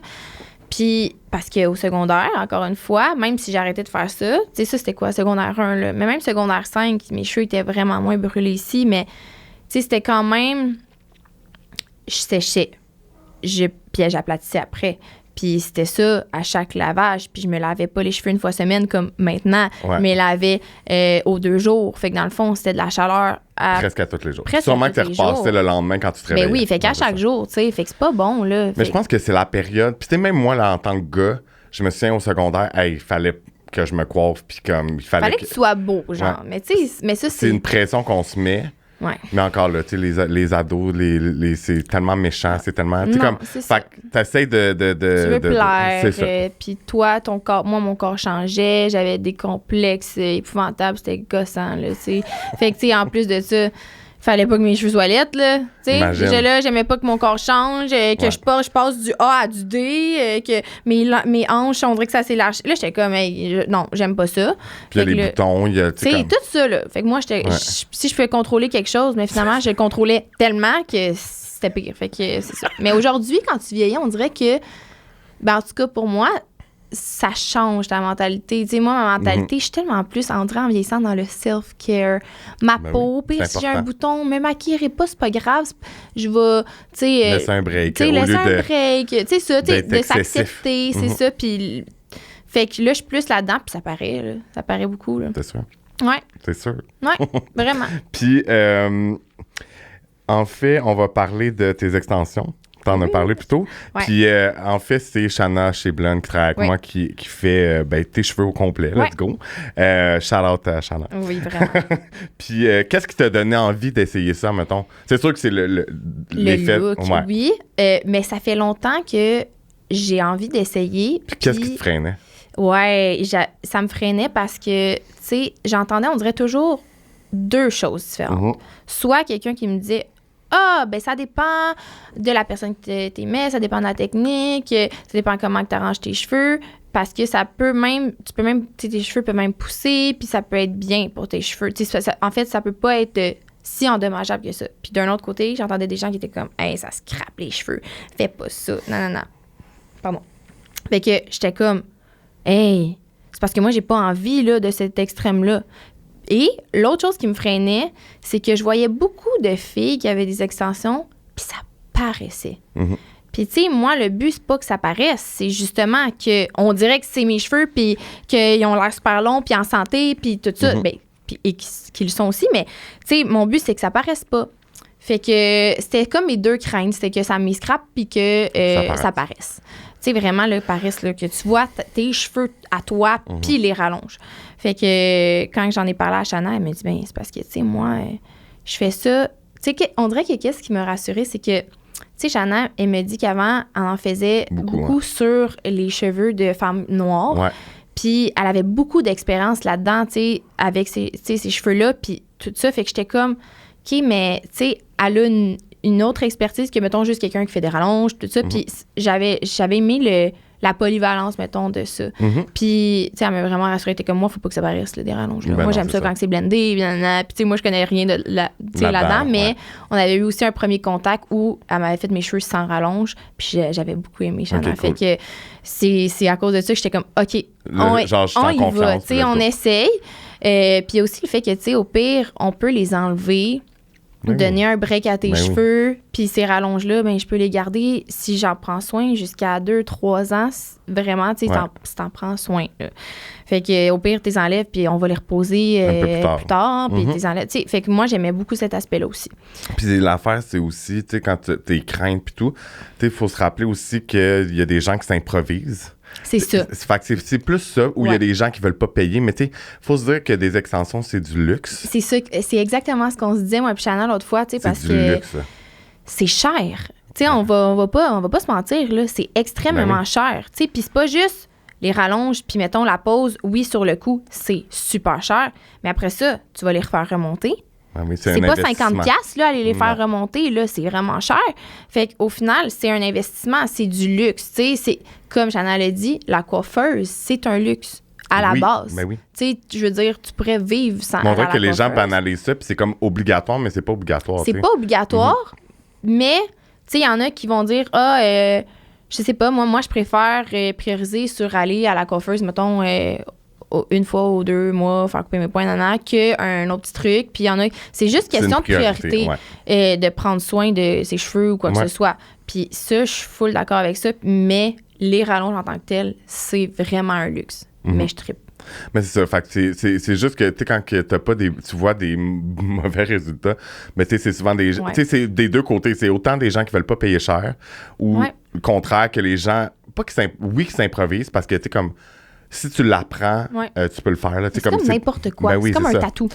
Puis, parce qu'au secondaire, encore une fois, même si j'arrêtais de faire ça, tu sais, ça, c'était quoi, secondaire 1, là? Mais même secondaire 5, mes cheveux étaient vraiment moins brûlés ici, mais, tu sais, c'était quand même... Je séchais. Puis j'aplatissais après. Puis c'était ça à chaque lavage. Puis je me lavais pas les cheveux une fois semaine comme maintenant. Ouais. Je me lavais aux 2 jours. Fait que dans le fond, c'était de la chaleur presque à tous les jours. Sûrement que tu repassais le lendemain quand tu te réveillais. Ben oui, fait qu'à chaque jour, tu sais. Fait que c'est pas bon, là. Mais je pense que c'est la période. Puis tu sais, même moi, là, en tant que gars, je me souviens au secondaire, il fallait que je me coiffe. Puis comme, il fallait que tu sois beau, genre. Ouais. Mais tu sais, mais ça, c'est une pression qu'on se met. Ouais. Mais encore là, tu sais, les ados, c'est tellement méchant, c'est tellement... Tu sais, comme... Fait que t'essayes de... Tu veux plaire, puis toi, ton corps... Moi, mon corps changeait, j'avais des complexes épouvantables, c'était gossant, là, tu sais. Fait que, tu sais, en plus de ça, fallait pas que mes cheveux soient lettres, là, tu sais. Déjà là, j'aimais pas que mon corps change, que je passe du A à du D, que mes hanches, on dirait que ça s'élargit. Là, j'étais comme, non, j'aime pas ça. Puis il y a les boutons, il y a... Tu sais, tout ça, là. Fait que moi, si je pouvais contrôler quelque chose, mais finalement, je le contrôlais tellement que c'était pire. Fait que c'est ça. Mais aujourd'hui, quand tu vieillis, on dirait que, en tout cas, pour moi, ça change ta mentalité. Tu sais, moi, ma mentalité, je suis tellement plus entrée en vieillissant dans le self-care. Ma peau, puis si j'ai un bouton, me maquillerai pas, c'est pas grave. Je vais, tu sais... laisser un break. Tu sais, laisser un break. Tu sais, ça, de s'accepter, c'est ça. Puis, fait que là, je suis plus là-dedans, puis ça paraît, là. Ça paraît beaucoup, là. C'est sûr. Ouais. C'est sûr. Ouais, vraiment. Puis, en fait, on va parler de tes extensions. T'en as parlé plus tôt. Ouais. Puis, en fait, c'est Shanna chez Blonde qui travaille avec moi qui fait tes cheveux au complet. Let's go. Shout-out à Shanna. Oui, vraiment. Puis, qu'est-ce qui t'a donné envie d'essayer ça, mettons? C'est sûr que c'est l'effet. Look, oui. Mais ça fait longtemps que j'ai envie d'essayer. Puis, qu'est-ce qui te freinait? Ouais, ça me freinait parce que, tu sais, j'entendais, on dirait toujours 2 choses différentes. Soit quelqu'un qui me disait... ben ça dépend de la personne que t'aimais, ça dépend de la technique, ça dépend comment tu arranges tes cheveux, parce que ça peut même, tes cheveux peuvent même pousser, puis ça peut être bien pour tes cheveux. En fait, ça peut pas être si endommageable que ça. Puis d'un autre côté, j'entendais des gens qui étaient comme, hey, ça scrape les cheveux, fais pas ça, non. Pardon. Fait que j'étais comme, hey, c'est parce que moi, j'ai pas envie là, de cet extrême-là. Et l'autre chose qui me freinait, c'est que je voyais beaucoup de filles qui avaient des extensions, puis ça paraissait. Mm-hmm. Puis, tu sais, moi, le but, c'est pas que ça paraisse. C'est justement qu'on dirait que c'est mes cheveux, puis qu'ils ont l'air super longs, puis en santé, puis tout ça. Mm-hmm. Ben, et qu'ils le sont aussi, mais, tu sais, mon but, c'est que ça paraisse pas. Fait que c'était comme mes deux craintes. C'était que ça m'escrape, puis que ça paraisse. Tu sais, vraiment, le paresse, là, que tu vois tes cheveux à toi, puis les rallonges. Fait que quand j'en ai parlé à Shanna, elle m'a dit, ben c'est parce que, tu sais, moi, je fais ça. Tu sais, on dirait que qu'est-ce qui me rassurait, c'est que, tu sais, Shanna, elle me dit qu'avant, elle en faisait beaucoup sur les cheveux de femmes noires. Ouais. Puis elle avait beaucoup d'expérience là-dedans, tu sais, avec ces cheveux-là, puis tout ça. Fait que j'étais comme, OK, mais, tu sais, elle a une autre expertise que, mettons, juste quelqu'un qui fait des rallonges, tout ça. Puis j'avais aimé la polyvalence, mettons, de ça. Puis, tu sais, elle m'a vraiment rassurée. T'es comme, moi, faut pas que ça paraisse, là, des rallonges. Là. Ben moi, non, j'aime ça quand c'est blendé. Puis, tu sais, moi, je connais rien de là-dedans. Mais on avait eu aussi un premier contact où elle m'avait fait mes cheveux sans rallonge. Puis, j'avais beaucoup aimé Shanna. Okay, cool. Fait que c'est à cause de ça que j'étais comme, OK, on y va. Tu sais, on essaye. Puis aussi le fait que, tu sais, au pire, on peut les enlever. Donner un break à tes cheveux, puis ces rallonges-là, ben je peux les garder si j'en prends soin jusqu'à 2-3 ans. Vraiment, tu sais, si t'en prends soin. Là. Fait que au pire, t'es enlèves, puis on va les reposer plus tard, puis t'es enlèves. Tu sais, fait que moi, j'aimais beaucoup cet aspect-là aussi. Puis l'affaire, c'est aussi, tu sais, quand t'es crainte puis tout, tu sais, il faut se rappeler aussi qu'il y a des gens qui s'improvisent. C'est ça. Fait que c'est plus ça où il y a des gens qui veulent pas payer, mais tu sais, faut se dire que des extensions, c'est du luxe. C'est ça, c'est exactement ce qu'on se disait, moi et Shanna, l'autre fois, tu sais, parce que luxe. C'est cher. Tu sais, on va pas se mentir, là, c'est extrêmement cher. Tu sais, puis c'est pas juste les rallonges, puis mettons la pause, oui, sur le coup, c'est super cher, mais après ça, tu vas les refaire remonter. Ah oui, c'est pas 50$, là, aller les faire remonter, là, c'est vraiment cher. Fait qu'au final, c'est un investissement, c'est du luxe. Tu sais, c'est, comme Shanna l'a dit, la coiffeuse, c'est un luxe à la base. Ben oui. Tu sais, je veux dire, tu pourrais vivre sans. On dirait que les gens banalisent ça, puis c'est comme obligatoire, mais c'est pas obligatoire. C'est pas obligatoire, mais, tu sais, il y en a qui vont dire, je sais pas, moi, je préfère prioriser sur aller à la coiffeuse, mettons, une fois ou 2 mois, faire couper mes poings, qu'un autre petit truc. Puis il y en a, c'est juste question de priorité, de prendre soin de ses cheveux ou quoi que ce soit. Puis ça, je suis full d'accord avec ça, mais les rallonges en tant que tels, c'est vraiment un luxe. Mais je trippe. Mais c'est ça, fait que c'est juste que, tu sais, quand t'as pas tu vois des mauvais résultats, mais tu sais, c'est souvent tu sais, c'est des deux côtés. C'est autant des gens qui veulent pas payer cher, ou le contraire, que les gens, pas qui s'improvisent, parce que, tu sais, comme, si tu l'apprends, tu peux le faire. Là, c'est comme n'importe quoi. C'est comme un tatou.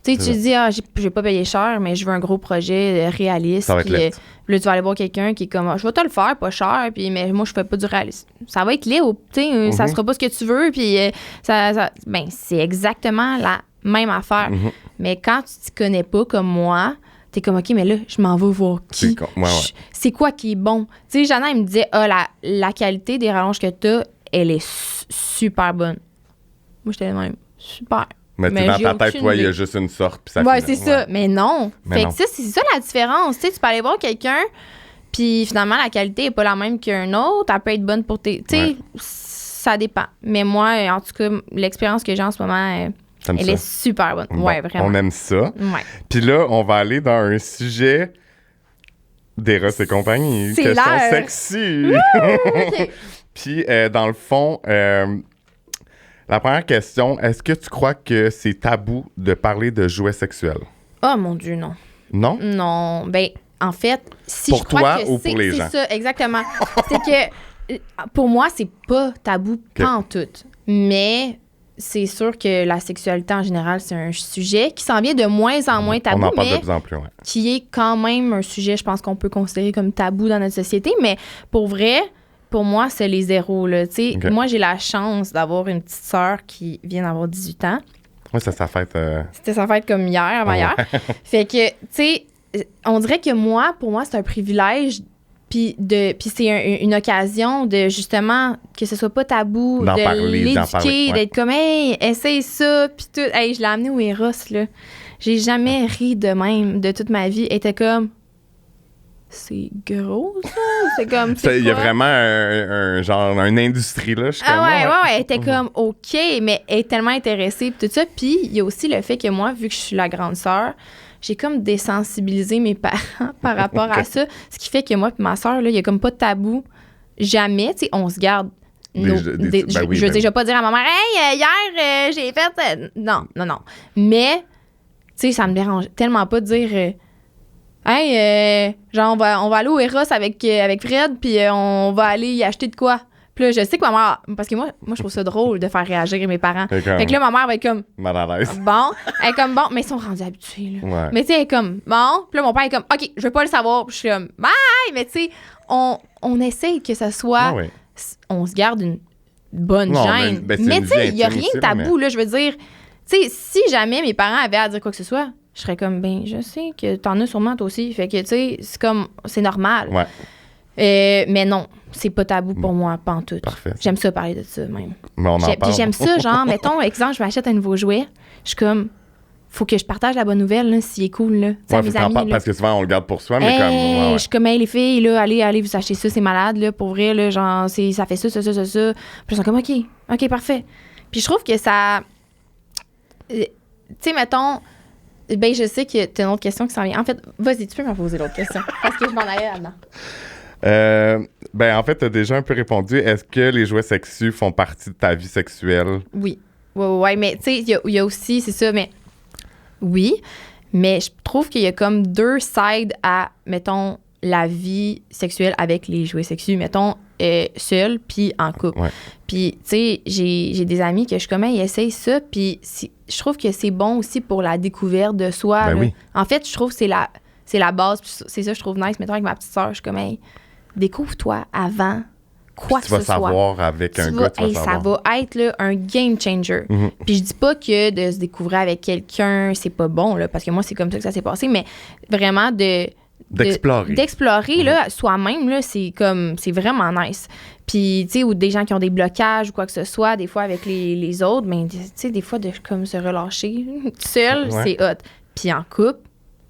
Tu sais, tu dis, je vais pas payer cher, mais je veux un gros projet réaliste. Puis là, tu vas aller voir quelqu'un qui est comme, je vais te le faire, pas cher, puis, mais moi, je fais pas du réaliste. Ça va être laid, tu sais, ça sera pas ce que tu veux, puis c'est exactement la même affaire. Mais quand tu t'y connais pas comme moi, t'es comme, OK, mais là, je m'en vais voir qui. C'est quoi qui est bon? Tu sais, Jana, elle me disait, la qualité des rallonges que t'as, elle est super bonne. Moi, j'étais même super. Mais dans ta tête, toi, il y a juste une sorte, puis ça finit. C'est ça. Mais non. Fait que ça, c'est ça la différence. Tu sais, tu peux aller voir quelqu'un, puis finalement, la qualité n'est pas la même qu'un autre. Elle peut être bonne pour tes. Tu sais, ça dépend. Mais moi, en tout cas, l'expérience que j'ai en ce moment, elle est super bonne. Ouais, vraiment. On aime ça. Ouais. Puis là, on va aller dans un sujet d'Eros et compagnie. C'est question l'air. sexy. Okay. Puis, dans le fond, la première question, est-ce que tu crois que c'est tabou de parler de jouets sexuels? Oh mon Dieu, non. Non? Non. Ben, en fait, si pour je crois toi que ou pour les gens? C'est ça, exactement. C'est que, pour moi, c'est pas tabou, pas en tout. Mais c'est sûr que la sexualité, en général, c'est un sujet qui s'en vient de moins en moins tabou, on en parle mais de plus en plus, qui est quand même un sujet, je pense qu'on peut considérer comme tabou dans notre société. Mais pour vrai, pour moi, c'est les zéros. Là. Moi, j'ai la chance d'avoir une petite sœur qui vient d'avoir 18 ans. Oui, c'est sa fête. C'était sa fête comme hier, avant-hier. Fait que, tu sais, on dirait que pour moi, c'est un privilège. Puis c'est une occasion de, justement, que ce soit pas tabou, d'en de parler, l'éduquer, ouais. d'être comme, hey, essaye ça, puis tout. Hey, je l'ai amené au Eros, là. J'ai jamais ri de même de toute ma vie. Elle était comme, c'est gros, ça? C'est comme, Il y a vraiment un genre, une industrie, là. Je suis comme, ouais. Elle était comme, OK, mais elle est tellement intéressée, puis tout ça. Puis il y a aussi le fait que moi, vu que je suis la grande sœur, j'ai comme désensibilisé mes parents par rapport à ça. Ce qui fait que moi et ma sœur, il y a comme pas de tabou. Jamais, tu sais, on se garde. Je veux dire, je vais pas dire à ma mère, hey, hier, j'ai fait. Non. Mais, tu sais, ça me dérange tellement pas de dire, hey, genre, on va aller au Eros avec Fred, puis on va aller y acheter de quoi. Puis là, je sais que ma mère... Parce que moi, je trouve ça drôle de faire réagir mes parents. Fait que là, ma mère va être comme... mal à l'aise. Bon. Elle est comme, bon, mais ils sont rendus habitués, là. Ouais. Mais tu sais, elle est comme, bon. Puis là, mon père est comme, OK, je veux pas le savoir. Puis je suis comme, bye! Mais tu sais, on essaye que ça soit... On se garde une bonne gêne. Mais tu sais, il y a rien de tabou, là. Je veux dire, tu sais, si jamais mes parents avaient à dire quoi que ce soit, je serais comme, ben, je sais que t'en as sûrement toi aussi. Fait que, tu sais, c'est comme, c'est normal. Ouais. Mais non, c'est pas tabou pour moi, pas en tout. Parfait. J'aime ça parler de ça, même. Mais on en parle. Puis j'aime ça, genre, mettons, exemple, je m'achète un nouveau jouet, je suis comme, faut que je partage la bonne nouvelle, là, s'il est cool, là. Ouais, mes amis, là. Parce que souvent, on le garde pour soi, mais comme... Je suis comme, hey, les filles, là, allez vous acheter ça, c'est malade, là, pour vrai, là, genre, ça fait ça. Puis ils sont comme, OK, parfait. Puis je trouve que ça... Tu sais, mettons... Ben, je sais que t'as une autre question qui s'en vient. En fait, vas-y, tu peux me poser l'autre question, parce que je m'en allais là-dedans. En fait, tu as déjà un peu répondu. Est-ce que les jouets sexus font partie de ta vie sexuelle? Oui. Ouais, mais tu sais, il y a aussi, c'est ça, mais oui, mais je trouve qu'il y a comme deux sides à, mettons, la vie sexuelle avec les jouets sexus, mettons, seul puis en couple. Ouais. Puis, tu sais, j'ai des amis que je suis comme, ils essayent ça, puis je trouve que c'est bon aussi pour la découverte de soi. Ben oui. En fait, je trouve que c'est la base, puis c'est ça, je trouve nice. Mettons, avec ma petite sœur, je suis comme, hey, découvre-toi avant quoi que ce soit. Tu vas savoir avec un gars, tu vas savoir. Ça va être là, un game changer. Mm-hmm. Puis je dis pas que de se découvrir avec quelqu'un, c'est pas bon, là, parce que moi, c'est comme ça que ça s'est passé, mais vraiment d'explorer là, soi-même, là, c'est vraiment nice. Puis, tu sais, ou des gens qui ont des blocages ou quoi que ce soit, des fois avec les autres, mais tu sais, des fois, de comme se relâcher seul, c'est hot. Puis en couple,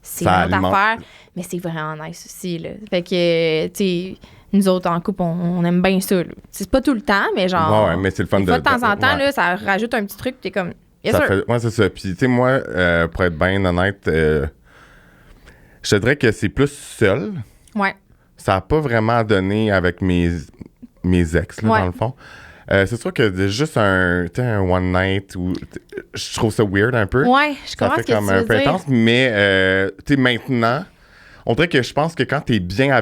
c'est une autre affaire, mais c'est vraiment nice aussi, là. Fait que, tu sais, nous autres, en couple, on aime bien ça, là. C'est pas tout le temps, mais genre... Ouais, mais c'est le fun de temps en temps, là, ça rajoute un petit truc, t'es comme... Ouais, c'est ça. Puis, tu sais, moi, pour être bien honnête, je te dirais que c'est plus seul. Ouais. Ça n'a pas vraiment donné avec mes ex, là, dans le fond. C'est sûr que juste un one night, je trouve ça weird un peu. Ouais, je comprends ce que tu veux dire. Ça fait comme un peu intense, mais tu sais, maintenant, on dirait que je pense que quand t'es bien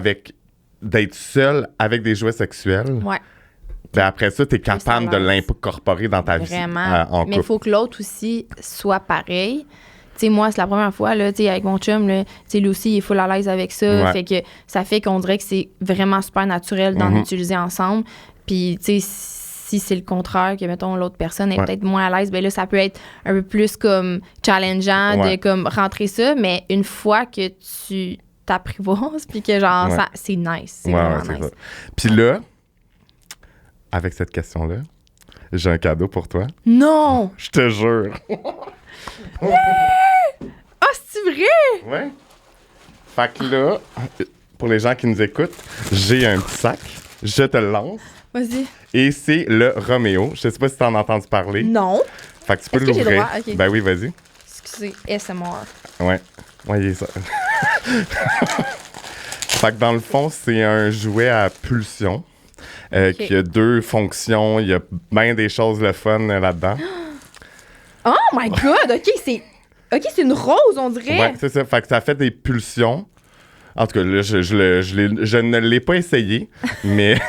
d'être seul avec des jouets sexuels, ben après ça, t'es capable de l'incorporer dans ta vie en couple. Mais il faut que l'autre aussi soit pareil. Tu sais, moi, c'est la première fois, là, tu sais, avec mon chum, là, tu sais, lui aussi, il est full à l'aise avec ça. Ça fait qu'on dirait que c'est vraiment super naturel d'en utiliser ensemble. Puis, tu sais, si c'est le contraire, que, mettons, l'autre personne est peut-être moins à l'aise, ben là, ça peut être un peu plus comme challengeant de comme rentrer ça. Mais une fois que tu t'apprivoises, puis que genre, c'est nice. C'est vraiment nice. Puis là, avec cette question-là, j'ai un cadeau pour toi. Non! Je te jure. Ah, c'est vrai? Ouais. Fait que là, pour les gens qui nous écoutent, j'ai un petit sac. Je te le lance. Vas-y. Et c'est le Roméo. Je sais pas si t'en as entendu parler. Non. Fait que tu peux l'ouvrir. J'ai le droit? Okay. Ben oui, vas-y. Excusez, SMR. Ouais, il est ça. Fait que dans le fond, c'est un jouet à pulsion qui a 2 fonctions. Il y a bien des choses le fun là-dedans. Oh my God! OK, c'est une rose, on dirait. Ouais, c'est ça. Fait que ça fait des pulsions. En tout cas, là, je ne l'ai pas essayé, mais...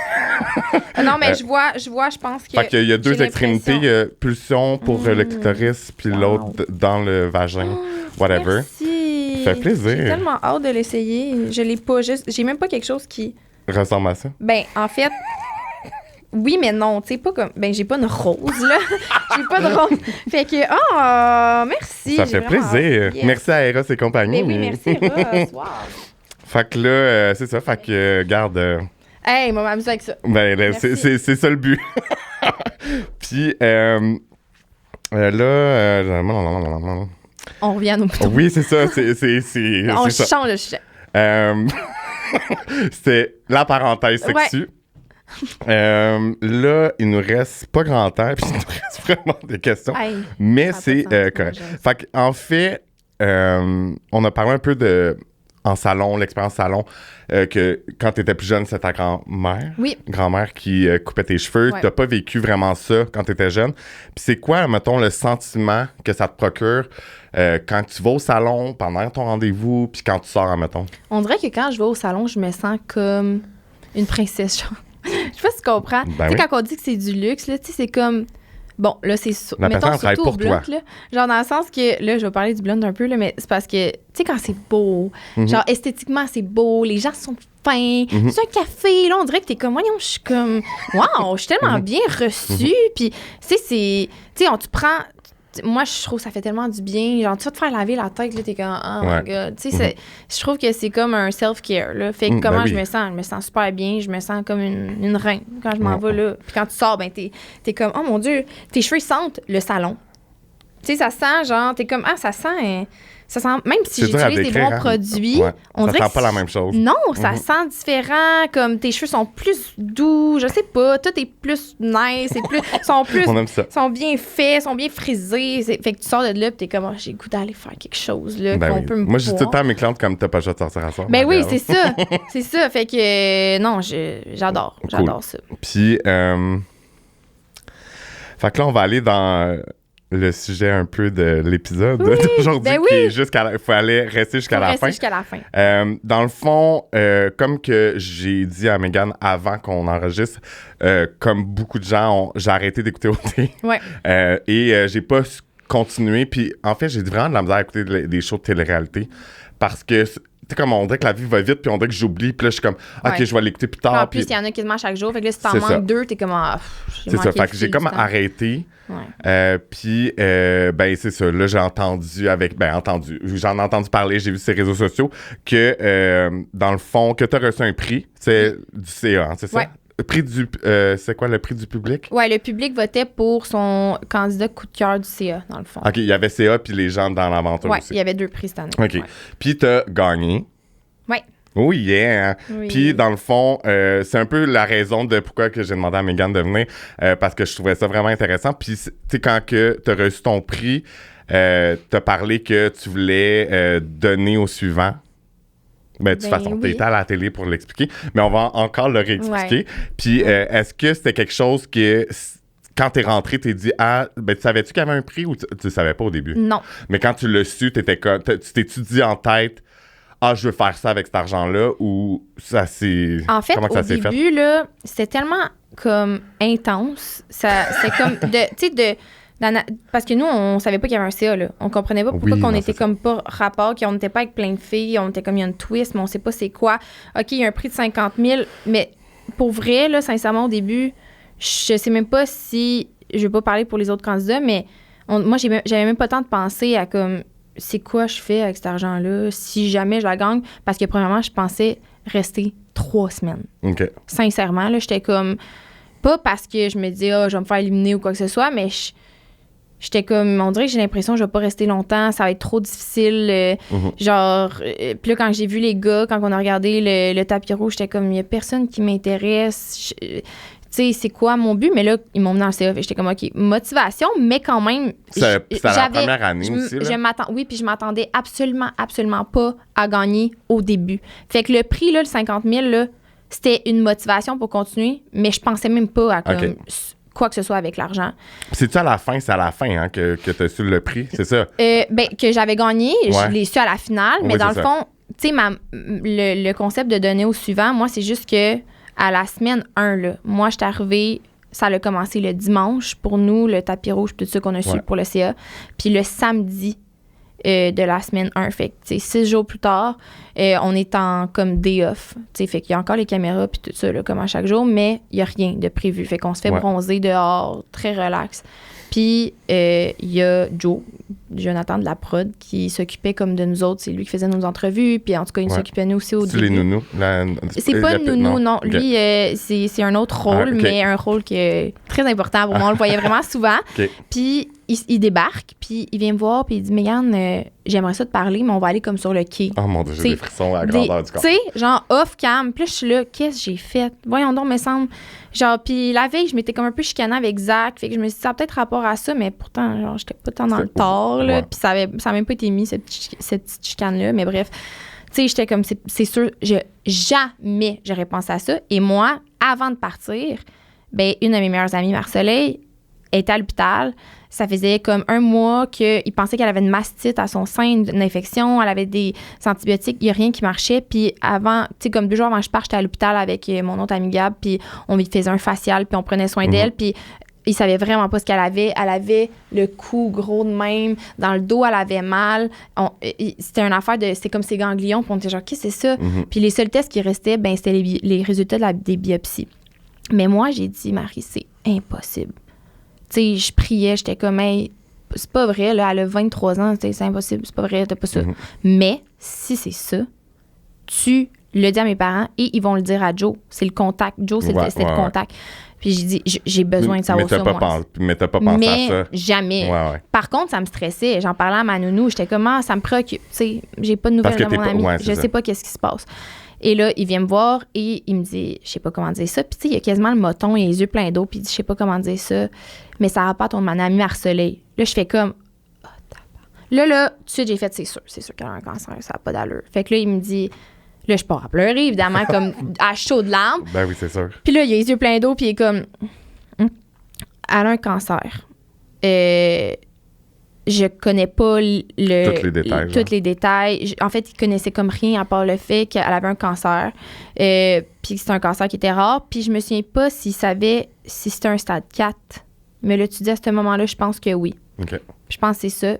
Non, mais je vois, je pense que... Fait qu'il y a 2 extrémités. Il y a pulsion pour le clitoris, puis l'autre dans le vagin. Whatever. Merci. Ça fait plaisir. J'ai tellement hâte de l'essayer. Je l'ai pas. J'ai même pas quelque chose qui... ressemble à ça. Ben, en fait... Oui, mais non, tu sais, pas comme. Ben, j'ai pas une rose, là. J'ai pas de rose. Fait que, merci. Ça fait plaisir. Yes. Merci à Eros et compagnie. Ben oui, merci, Ross. Wow. Fait que là, c'est ça. Fait que, garde. Hey, on va m'amuser avec ça. Ben, là, Merci. c'est ça le but. Puis, On revient à nos boutons. oui, c'est ça. On c'est ça. change de sujet. C'était la parenthèse sexue. Là, il nous reste pas grand temps, puis il nous reste vraiment des questions. Hey, Mais ça a c'est pas de sens, correct. moi, Fait qu'en fait, on a parlé un peu de en salon, l'expérience salon, que quand tu étais plus jeune, c'était ta grand-mère. Oui. Grand-mère qui coupait tes cheveux. Ouais. Tu n'as pas vécu vraiment ça quand tu étais jeune. Puis c'est quoi, mettons, le sentiment que ça te procure quand tu vas au salon, pendant ton rendez-vous, puis quand tu sors, mettons? On dirait que quand je vais au salon, je me sens comme une princesse, genre. Je sais pas si tu comprends. Ben Tu sais, oui. quand on dit que c'est du luxe, là, tu sais, c'est comme. Bon, là, c'est La personne, elle travaille surtout au pour bloc, toi. là. Genre, dans le sens que, là, je vais parler du blond un peu, là, mais c'est parce que, tu sais, quand c'est beau, Mhm. genre, esthétiquement, c'est beau, les gens sont fins, Mhm. c'est un café, là, on dirait que t'es comme, voyons, je suis comme, waouh, je suis tellement bien reçue, puis, tu sais, c'est, tu sais, tu prends. Moi, je trouve que ça fait tellement du bien. Genre, tu vas te faire laver la tête, là, t'es comme, oh Ouais. my God. Tu sais, je trouve que c'est comme un self-care, là. Fait que Ben comment oui. je me sens? Je me sens super bien. Je me sens comme une reine quand je m'en vais, là. Puis quand tu sors, ben, t'es comme, oh mon Dieu, tes cheveux sentent le salon. Tu sais, ça sent, genre, t'es comme, ça sent, même si C'est dur à j'utilise des décrire, bons hein? produits, Ouais. on Ça dirait sent que pas la même chose. Non, ça sent différent, comme tes cheveux sont plus doux, je sais pas, tout est plus nice, sont plus On aime ça. sont bien faits, sont bien frisés. Fait que tu sors de là pis t'es comme, j'ai le goût d'aller faire quelque chose, là, Ben qu'on oui. peut me Moi, je dis tout le voir. temps à mes clientes comme t'as pas le choix de sortir à soir. Ben oui, regarde. c'est ça. C'est ça. Fait que, non, j'adore. Cool. J'adore ça. Puis, fait que là, on va aller dans le sujet un peu de l'épisode d'aujourd'hui, ben qui oui. est il faut aller rester jusqu'à Faut la rester fin. jusqu'à la fin. Dans le fond, comme que j'ai dit à Mégane avant qu'on enregistre, comme beaucoup de gens, j'ai arrêté d'écouter OT. Ouais. Et j'ai pas continué. Puis en fait, j'ai vraiment de la misère à écouter des shows de télé-réalité parce que, tu sais, comme on dirait que la vie va vite, puis on dirait que j'oublie. Puis là, je suis comme, OK, Ouais. je vais l'écouter plus tard. En plus, puis il y en a quasiment chaque jour. Fait que là, si t'en C'est ça. manques 2, t'es comme, c'est ça. Fait que j'ai comme arrêté. Ouais. Puis, ben, c'est ça. Là, j'en ai entendu parler, j'ai vu sur les réseaux sociaux que, dans le fond, que tu as reçu un prix. C'est du CA, hein, c'est ça? Ouais. Prix du. C'est quoi le prix du public? Ouais, le public votait pour son candidat coup de cœur du CA, dans le fond. OK, il y avait CA puis les gens dans l'aventure Ouais, aussi. il y avait 2 prix cette année. OK. Ouais. Puis, tu as gagné. Ouais. Oh yeah! Hein? Oui. Puis, dans le fond, c'est un peu la raison de pourquoi que j'ai demandé à Mégane de venir, parce que je trouvais ça vraiment intéressant. Puis, tu sais, quand tu as reçu ton prix, tu as parlé que tu voulais donner au suivant. Ben, de toute façon, oui. tu étais à la télé pour l'expliquer, mais on va encore le réexpliquer. Ouais. Puis, est-ce que c'était quelque chose que, quand t'es rentré, t'es dit, ben, tu savais-tu qu'il y avait un prix ou tu le savais pas au début? Non. Mais quand tu l'as su, tu t'es-tu dit en tête, je veux faire ça avec cet argent-là, ou ça c'est. En fait, Comment que au ça s'est fait? début, là, c'était tellement comme intense. C'est comme tu sais, parce que nous, on savait pas qu'il y avait un CA, là. On comprenait pas pourquoi Oui, qu'on non, était c'est comme pas rapport, qu'on n'était pas avec plein de filles, on était comme il y a une twist, mais on sait pas c'est quoi. OK, il y a un prix de 50 000, mais pour vrai, là, sincèrement, au début, je sais même pas si. Je veux pas parler pour les autres candidats, mais moi, j'avais même pas le temps de penser à comme. C'est quoi je fais avec cet argent-là si jamais je la gagne? Parce que, premièrement, je pensais rester 3 semaines. OK. Sincèrement, là, j'étais comme... Pas parce que je me dis, je vais me faire éliminer ou quoi que ce soit, mais j'étais comme... On dirait que j'ai l'impression que je vais pas rester longtemps, ça va être trop difficile. Genre... Puis là, quand j'ai vu les gars, quand on a regardé le tapis rouge, j'étais comme, il y a personne qui m'intéresse. Tu sais, c'est quoi mon but? Mais là, ils m'ont mis dans le CA. J'étais comme, OK, motivation, mais quand même... C'était la première année aussi, là? Oui, puis je m'attendais absolument pas à gagner au début. Fait que le prix, là, le 50 000, là, c'était une motivation pour continuer, mais je pensais même pas à comme, quoi que ce soit avec l'argent. C'est-tu à la fin? C'est à la fin hein, que tu as su le prix, c'est ça? Ben, que j'avais gagné, je l'ai su à la finale, mais Oui, dans le c'est fond, tu sais, le concept de donner au suivant, moi, c'est juste que à la semaine 1, là, moi, je suis arrivée, ça a commencé le dimanche pour nous, le tapis rouge, tout ça qu'on a su pour le CA. Puis le samedi, de la semaine 1. Fait que, 6 jours plus tard, on est en comme day off. Fait qu'il y a encore les caméras puis tout ça, là, comme à chaque jour, mais il n'y a rien de prévu. Fait qu'on se fait bronzer dehors, très relax. Puis, il y a Joe, Jonathan de la prod, qui s'occupait comme de nous autres. C'est lui qui faisait nos entrevues. Puis, en tout cas, il s'occupait de nous aussi au début. C'est les nounous? C'est pas nounou, non. Okay. Lui, c'est un autre rôle, mais un rôle qui est très important pour moi. On le voyait vraiment souvent. Puis, il débarque, puis il vient me voir, puis il dit « Mégane, j'aimerais ça te parler, mais on va aller comme sur le quai. » Oh mon Dieu, j'ai des frissons à la grandeur du corps. Tu sais, genre off-cam. Puis là, je suis là, qu'est-ce que j'ai fait? Voyons donc, me semble. Genre, puis la veille, je m'étais comme un peu chicanée avec Zach. Fait que je me suis dit, ça a peut-être rapport à ça, mais pourtant, genre, j'étais pas tant dans le tort, là. Puis ça a même pas été mis, cette petite chicane-là. Mais bref, tu sais, j'étais comme, c'est sûr, jamais j'aurais pensé à ça. Et moi, avant de partir, ben une de mes meilleures amies, Marcelet, était à l'hôpital. Ça faisait comme 1 mois qu'il pensait qu'elle avait une mastite à son sein, une infection. Elle avait des antibiotiques. Il n'y a rien qui marchait. Puis avant, tu sais, comme 2 jours avant que je parte, j'étais à l'hôpital avec mon autre amie Gab. Puis on lui faisait un facial. Puis on prenait soin d'elle. Puis il savait vraiment pas ce qu'elle avait. Elle avait le cou gros de même. Dans le dos, elle avait mal. C'était une affaire de... C'est comme ses ganglions. Puis on était genre, qu'est-ce que c'est ça? Puis les seuls tests qui restaient, ben c'était les résultats des biopsies. Mais moi, j'ai dit, Marie, c'est impossible. Tu sais, je priais, j'étais comme, hey, c'est pas vrai, là, elle a 23 ans, c'est impossible, c'est pas vrai, t'as pas ça. Mais si c'est ça, tu le dis à mes parents et ils vont le dire à Joe. C'est le contact. Joe, c'était le contact. Puis j'ai dit, j'ai besoin de savoir ça, moi. Mais t'as pas pensé à ça. Jamais. Par contre, ça me stressait. J'en parlais à ma nounou, j'étais comme, ça me préoccupe. Tu sais, j'ai pas de nouvelles de mon ami. Je sais pas qu'est-ce qui se passe. Et là, il vient me voir et il me dit, je sais pas comment dire ça. Puis, tu sais, il a quasiment le moton et les yeux pleins d'eau. Puis, il dit, je sais pas comment dire ça. Mais ça rapporte à mon ami Marcelet. Là, je fais comme, là, tout de suite, j'ai fait, c'est sûr qu'elle a un cancer. Ça n'a pas d'allure. Fait que là, il me dit, là, je pars à pleurer, évidemment, comme à chaud de larmes. Ben oui, c'est sûr. Puis là, il a les yeux pleins d'eau. Puis, il est comme, elle a un cancer. Je connais pas tous les détails. En fait, il connaissait comme rien à part le fait qu'elle avait un cancer. Puis c'est un cancer qui était rare. Puis je me souviens pas s'il savait si c'était un stade 4. Mais là, tu dis à ce moment-là, je pense que oui. OK. Je pense que c'est ça.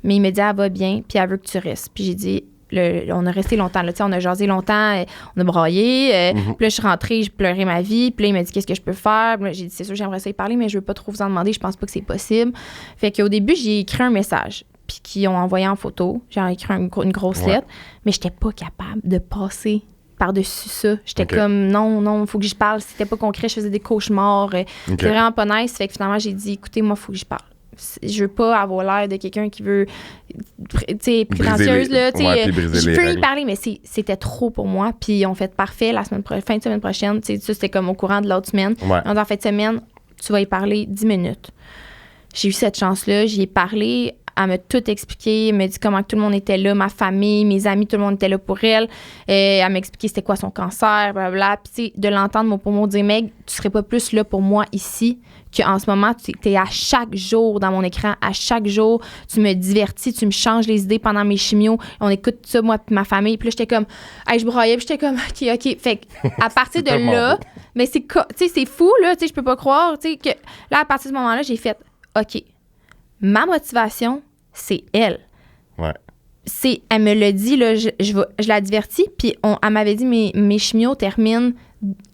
Mais il me dit, elle va bien, puis elle veut que tu restes. Puis j'ai dit, on a resté longtemps. Là, on a jasé longtemps, on a braillé. Puis là, je suis rentrée, j'ai pleuré ma vie. Puis là, il m'a dit, qu'est-ce que je peux faire? Puis là, j'ai dit, c'est sûr, j'aimerais ça y parler, mais je veux pas trop vous en demander. Je pense pas que c'est possible. Fait qu'au début, j'ai écrit un message. Puis qu'ils ont envoyé en photo. J'ai écrit une grosse lettre. Mais j'étais pas capable de passer par-dessus ça. J'étais comme, non, faut que j'y parle. C'était pas concret, je faisais des cauchemars. C'était vraiment pas nice. Fait que finalement, j'ai dit, écoutez, moi, faut que j'y parle. Je veux pas avoir l'air de quelqu'un qui veut, tu sais, prétentieuse, là, tu sais, je peux y parler, mais c'était trop pour moi. Puis ils ont fait parfait fin de semaine prochaine, tu sais, ça, c'était comme au courant de l'autre semaine. En fin de semaine, tu vas y parler 10 minutes. J'ai eu cette chance-là, j'y ai parlé, elle m'a tout expliqué, elle m'a dit comment tout le monde était là, ma famille, mes amis, tout le monde était là pour elle. Elle m'a expliqué c'était quoi son cancer, blablabla. Puis tu sais, de l'entendre mot pour mot dire, Meg, tu serais pas plus là pour moi ici qu'en ce moment, tu es à chaque jour dans mon écran, à chaque jour, tu me divertis, tu me changes les idées pendant mes chimios, on écoute ça, moi et ma famille. Puis là, j'étais comme, je broyais, puis j'étais comme, OK. Fait qu'à partir de là, mais c'est fou, là, tu sais, je peux pas croire, tu sais, que là, à partir de ce moment-là, j'ai fait, OK, ma motivation, c'est elle. Ouais. Elle me l'a dit, là, je la divertis, puis elle m'avait dit, mes chimios terminent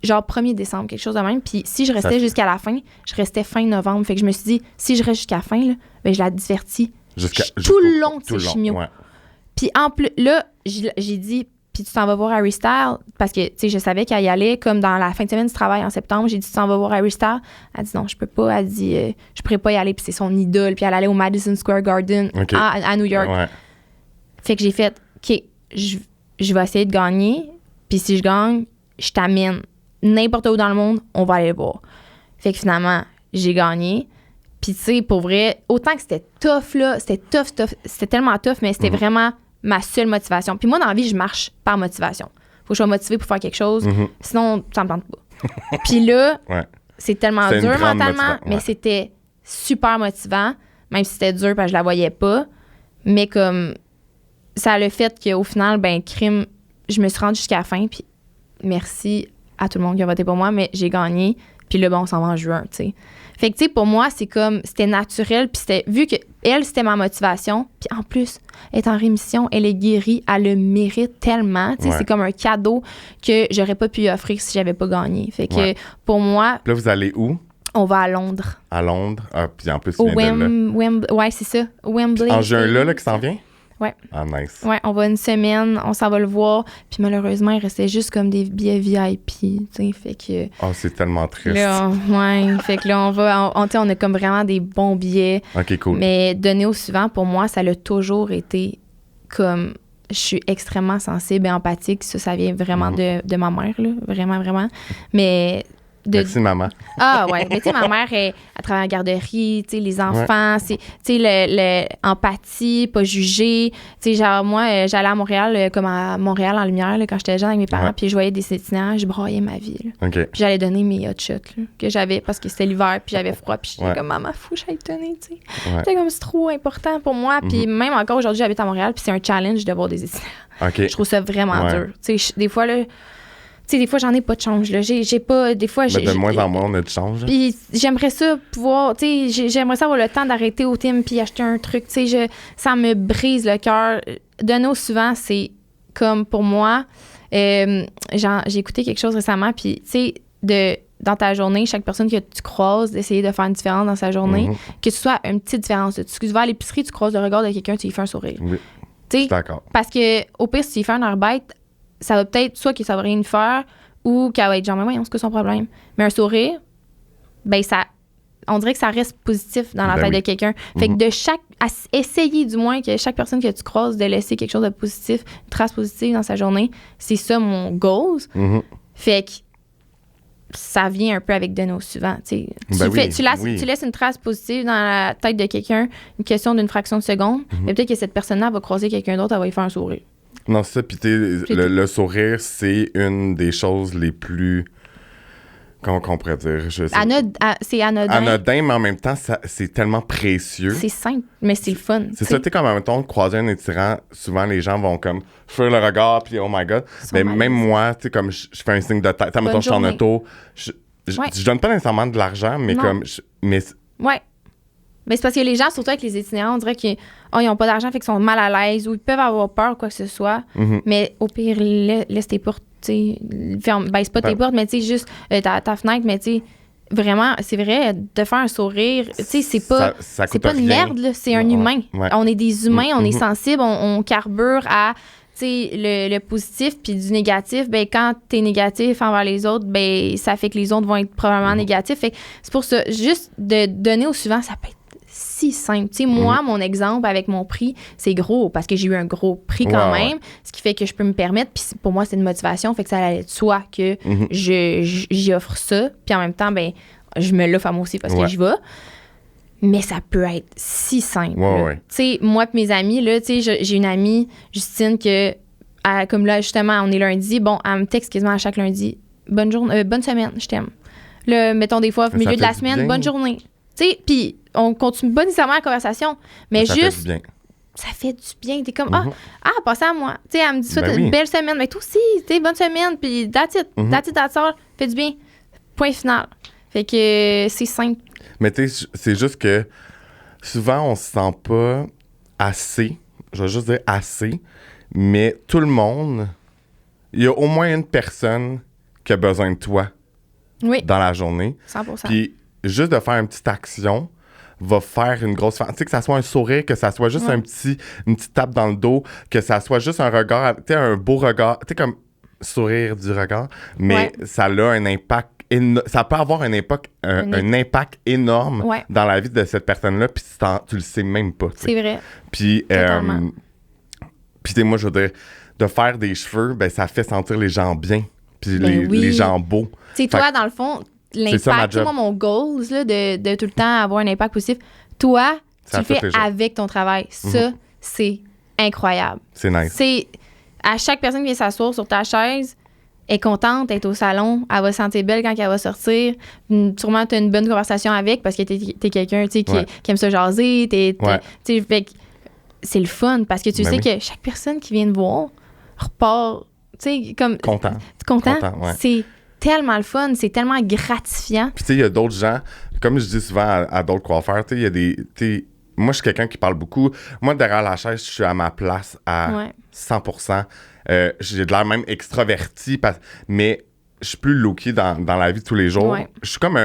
genre 1er décembre, quelque chose de même. Puis si je restais jusqu'à la fin, je restais fin novembre. Fait que je me suis dit, si je reste jusqu'à la fin, là, ben je la divertis tout le long de ces chimios. Ouais. Puis en plus, là, j'ai dit, puis tu t'en vas voir Harry Styles, parce que, tu sais, je savais qu'elle y allait, comme dans la fin de semaine du travail en septembre. J'ai dit, tu t'en vas voir Harry Styles? Elle dit, non, je peux pas. Elle dit, je pourrais pas y aller, puis c'est son idole. Puis elle allait au Madison Square Garden à New York. Ouais. Fait que j'ai fait, OK, je vais essayer de gagner, puis si je gagne, je t'amène n'importe où dans le monde, on va aller le voir. Fait que finalement, j'ai gagné. Puis tu sais, pour vrai, autant que c'était tough, là, c'était tellement tough, mais c'était vraiment ma seule motivation. Puis moi, dans la vie, je marche par motivation. Faut que je sois motivée pour faire quelque chose, sinon, ça me tente pas. Puis là, c'est tellement dur mentalement, mais c'était super motivant, même si c'était dur parce que je la voyais pas. Mais comme, ça a le fait qu'au final, ben, crime, je me suis rendue jusqu'à la fin, puis merci à tout le monde qui a voté pour moi, mais j'ai gagné. Puis Puis là, bon, on s'en va en juin, tu sais. Fait que, tu sais, pour moi, c'est comme, c'était naturel. Puis c'était, vu que elle, c'était ma motivation. Puis en plus, elle est en rémission, elle est guérie, elle le mérite tellement. Tu sais, c'est comme un cadeau que j'aurais pas pu lui offrir si j'avais pas gagné. Fait que, pour moi... Là, vous allez où? On va à Londres. À Londres? Ah, puis en plus, tu viens de là. Ouais, c'est ça. Wembley. En juin, là, qui s'en vient? Ouais. Ah, nice. Ouais, on va une semaine, on s'en va le voir. Puis malheureusement, il restait juste comme des billets VIP, tu sais, fait que... Oh, c'est tellement triste. Là, fait que là, on a comme vraiment des bons billets. OK, cool. Mais donner au suivant, pour moi, ça l'a toujours été comme... Je suis extrêmement sensible et empathique. Ça vient vraiment de ma mère, là. Vraiment, vraiment. Mais... Merci, maman. Ah, ouais. Mais tu sais, ma mère, elle travaille en garderie, tu sais, les enfants, c'est, tu sais, l'empathie, pas juger. Tu sais, genre, moi, j'allais à Montréal, comme à Montréal en lumière, là, quand j'étais jeune avec mes parents, puis je voyais des itinérants, je broyais ma vie, là. OK. Puis j'allais donner mes hot shots, là, que j'avais, parce que c'était l'hiver, puis j'avais froid, puis j'étais comme, maman, faut que j'aille te donner, tu sais. C'était comme, c'est trop important pour moi. Puis même encore aujourd'hui, j'habite à Montréal, puis c'est un challenge de voir des itinérants. OK. Je trouve ça vraiment dur. Tu sais, des fois, là, tu sais, des fois, j'en ai pas de change, là. J'ai pas... Des fois, de moins en moins, on a de change. Puis j'aimerais ça pouvoir... Tu sais, j'aimerais ça avoir le temps d'arrêter au team puis acheter un truc. Tu sais, ça me brise le cœur. Donner au souvent, c'est comme pour moi... j'ai écouté quelque chose récemment, puis tu sais, dans ta journée, chaque personne que tu croises, d'essayer de faire une différence dans sa journée, que ce soit une petite différence. Tu vas à l'épicerie, tu croises le regard de quelqu'un, tu lui fais un sourire. Oui, je suis d'accord. Parce que au pire, si tu lui fais un air bête, ça va peut-être soit que ça va rien faire ou qu'elle va être genre, mais voyons, c'est que son problème. Mais un sourire, ben on dirait que ça reste positif dans la tête de quelqu'un. Fait que essayer du moins que chaque personne que tu croises de laisser quelque chose de positif, une trace positive dans sa journée, c'est ça mon goal. Fait que ça vient un peu avec donner au suivant. Tu laisses une trace positive dans la tête de quelqu'un, une question d'une fraction de seconde, mais peut-être que cette personne-là va croiser quelqu'un d'autre, elle va lui faire un sourire. Non, c'est ça. Puis le sourire, c'est une des choses les plus... Comment on pourrait dire? C'est anodin. Anodin, mais en même temps, c'est tellement précieux. C'est simple, mais c'est le fun. C'est ça, tu sais, comme en même temps, croiser un étirant, souvent les gens vont comme faire le regard, puis oh my God. Mais même moi, tu sais, comme je fais un signe de tête. Mettons, je suis en auto. Je donne pas nécessairement de l'argent, mais comme... Ouais. Mais c'est parce que les gens, surtout avec les itinérants, on dirait qu'ils n'ont pas d'argent, fait qu'ils sont mal à l'aise ou ils peuvent avoir peur ou quoi que ce soit. Mais au pire, laisse tes portes, tu sais. Baisse pas tes portes, mais tu sais, juste ta fenêtre, mais tu sais, vraiment, c'est vrai, de faire un sourire, tu sais, c'est pas une merde, là, c'est un humain. Ouais. On est des humains, on est sensibles, on carbure à... Tu sais, le positif puis du négatif, ben quand t'es négatif envers les autres, ben ça fait que les autres vont être probablement négatifs. Fait que c'est pour ça, juste de donner au suivant, ça peut être si simple. Tu sais, moi, mon exemple avec mon prix, c'est gros parce que j'ai eu un gros prix quand même, ce qui fait que je peux me permettre. Puis pour moi, c'est une motivation, fait que ça allait de soi que j'y offre ça. Puis en même temps, ben je me l'offre à moi aussi parce que j'y vais. Mais ça peut être si simple. Tu sais, moi et mes amis, là, tu sais, j'ai une amie, Justine, comme là, justement, on est lundi, bon, elle me texte quasiment à chaque lundi. Bonne journée, bonne semaine, je t'aime. Là, mettons des fois, au milieu de la semaine, bonne journée. Tu sais, puis on continue pas nécessairement la conversation, mais ça juste... Ça fait du bien. T'es comme, passez à moi. Tu sais, elle me dit, une belle semaine. Mais toi aussi, tu sais, bonne semaine, puis that's it. That's all. Fait du bien. Point final. Fait que c'est simple. Mais tu sais, c'est juste que souvent, on se sent pas assez, je vais juste dire assez, mais tout le monde, il y a au moins une personne qui a besoin de toi dans la journée. 100%. Puis juste de faire une petite action va faire une grosse... Tu sais, que ça soit un sourire, que ça soit juste une petite tape dans le dos, que ça soit juste un regard, tu sais, un beau regard, tu sais, comme sourire du regard, mais ça a un impact. Ça peut avoir un impact énorme dans la vie de cette personne-là, puis tu le sais même pas. T'sais. C'est vrai. Puis, moi, je veux dire, de faire des cheveux, ben ça fait sentir les gens bien, puis les gens beaux. Tu sais, toi, dans le fond, l'impact, moi, mon goal, là, de tout le temps avoir un impact positif, toi, tu le fais avec ton travail. Ça, c'est incroyable. C'est nice. C'est à chaque personne qui vient s'asseoir sur ta chaise, est contente d'être au salon, elle va se sentir belle quand elle va sortir. Sûrement, tu as une bonne conversation avec parce que t'es quelqu'un qui aime ça jaser. Fait que c'est le fun parce que tu sais que chaque personne qui vient te voir repart comme content. C'est tellement le fun, c'est tellement gratifiant. Puis tu sais, il y a d'autres gens, comme je dis souvent à d'autres coiffeurs, tu sais, il y a des... moi, je suis quelqu'un qui parle beaucoup. Moi, derrière la chaise, je suis à ma place à 100%. J'ai de l'air même extraverti, mais je suis plus low-key dans la vie de tous les jours. Ouais. Je suis comme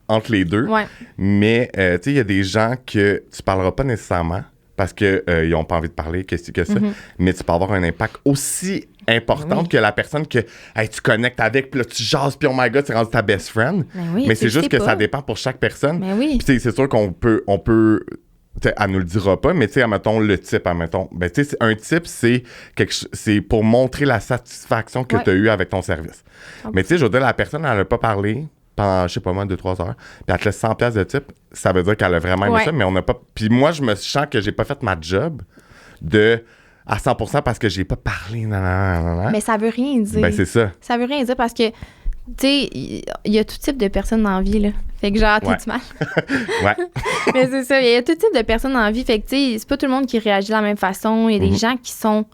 entre les deux. Ouais. Mais, tu sais, il y a des gens que tu parleras pas nécessairement parce qu'ils n'ont pas envie de parler, que ça. Mais tu peux avoir un impact aussi important que la personne que tu connectes avec, puis là, tu jases, puis oh my God, c'est rendu ta best friend. Mais c'est juste que ça dépend pour chaque personne. Puis c'est sûr qu'on peut elle nous le dira pas, mais tu sais, admettons, le type, ben tu sais, un type, c'est pour montrer la satisfaction que tu as eue avec ton service. Mais tu sais, je veux dire, la personne, elle n'a pas parlé pendant, je sais pas moi, 2-3 heures, puis elle te laisse 100$ de type, ça veut dire qu'elle a vraiment aimé ça, mais on n'a pas... Puis moi, je me sens que j'ai pas fait ma job à 100% parce que j'ai pas parlé, Mais ça veut rien dire. Ben, c'est ça. Ça veut rien dire parce que, tu sais, il y a tout type de personnes dans la vie, là. Fait que genre, t'es-tu mal? Ouais. Mais c'est ça, il y a tout type de personnes dans la vie. Fait que, tu sais, c'est pas tout le monde qui réagit de la même façon. Il y a des gens qui sont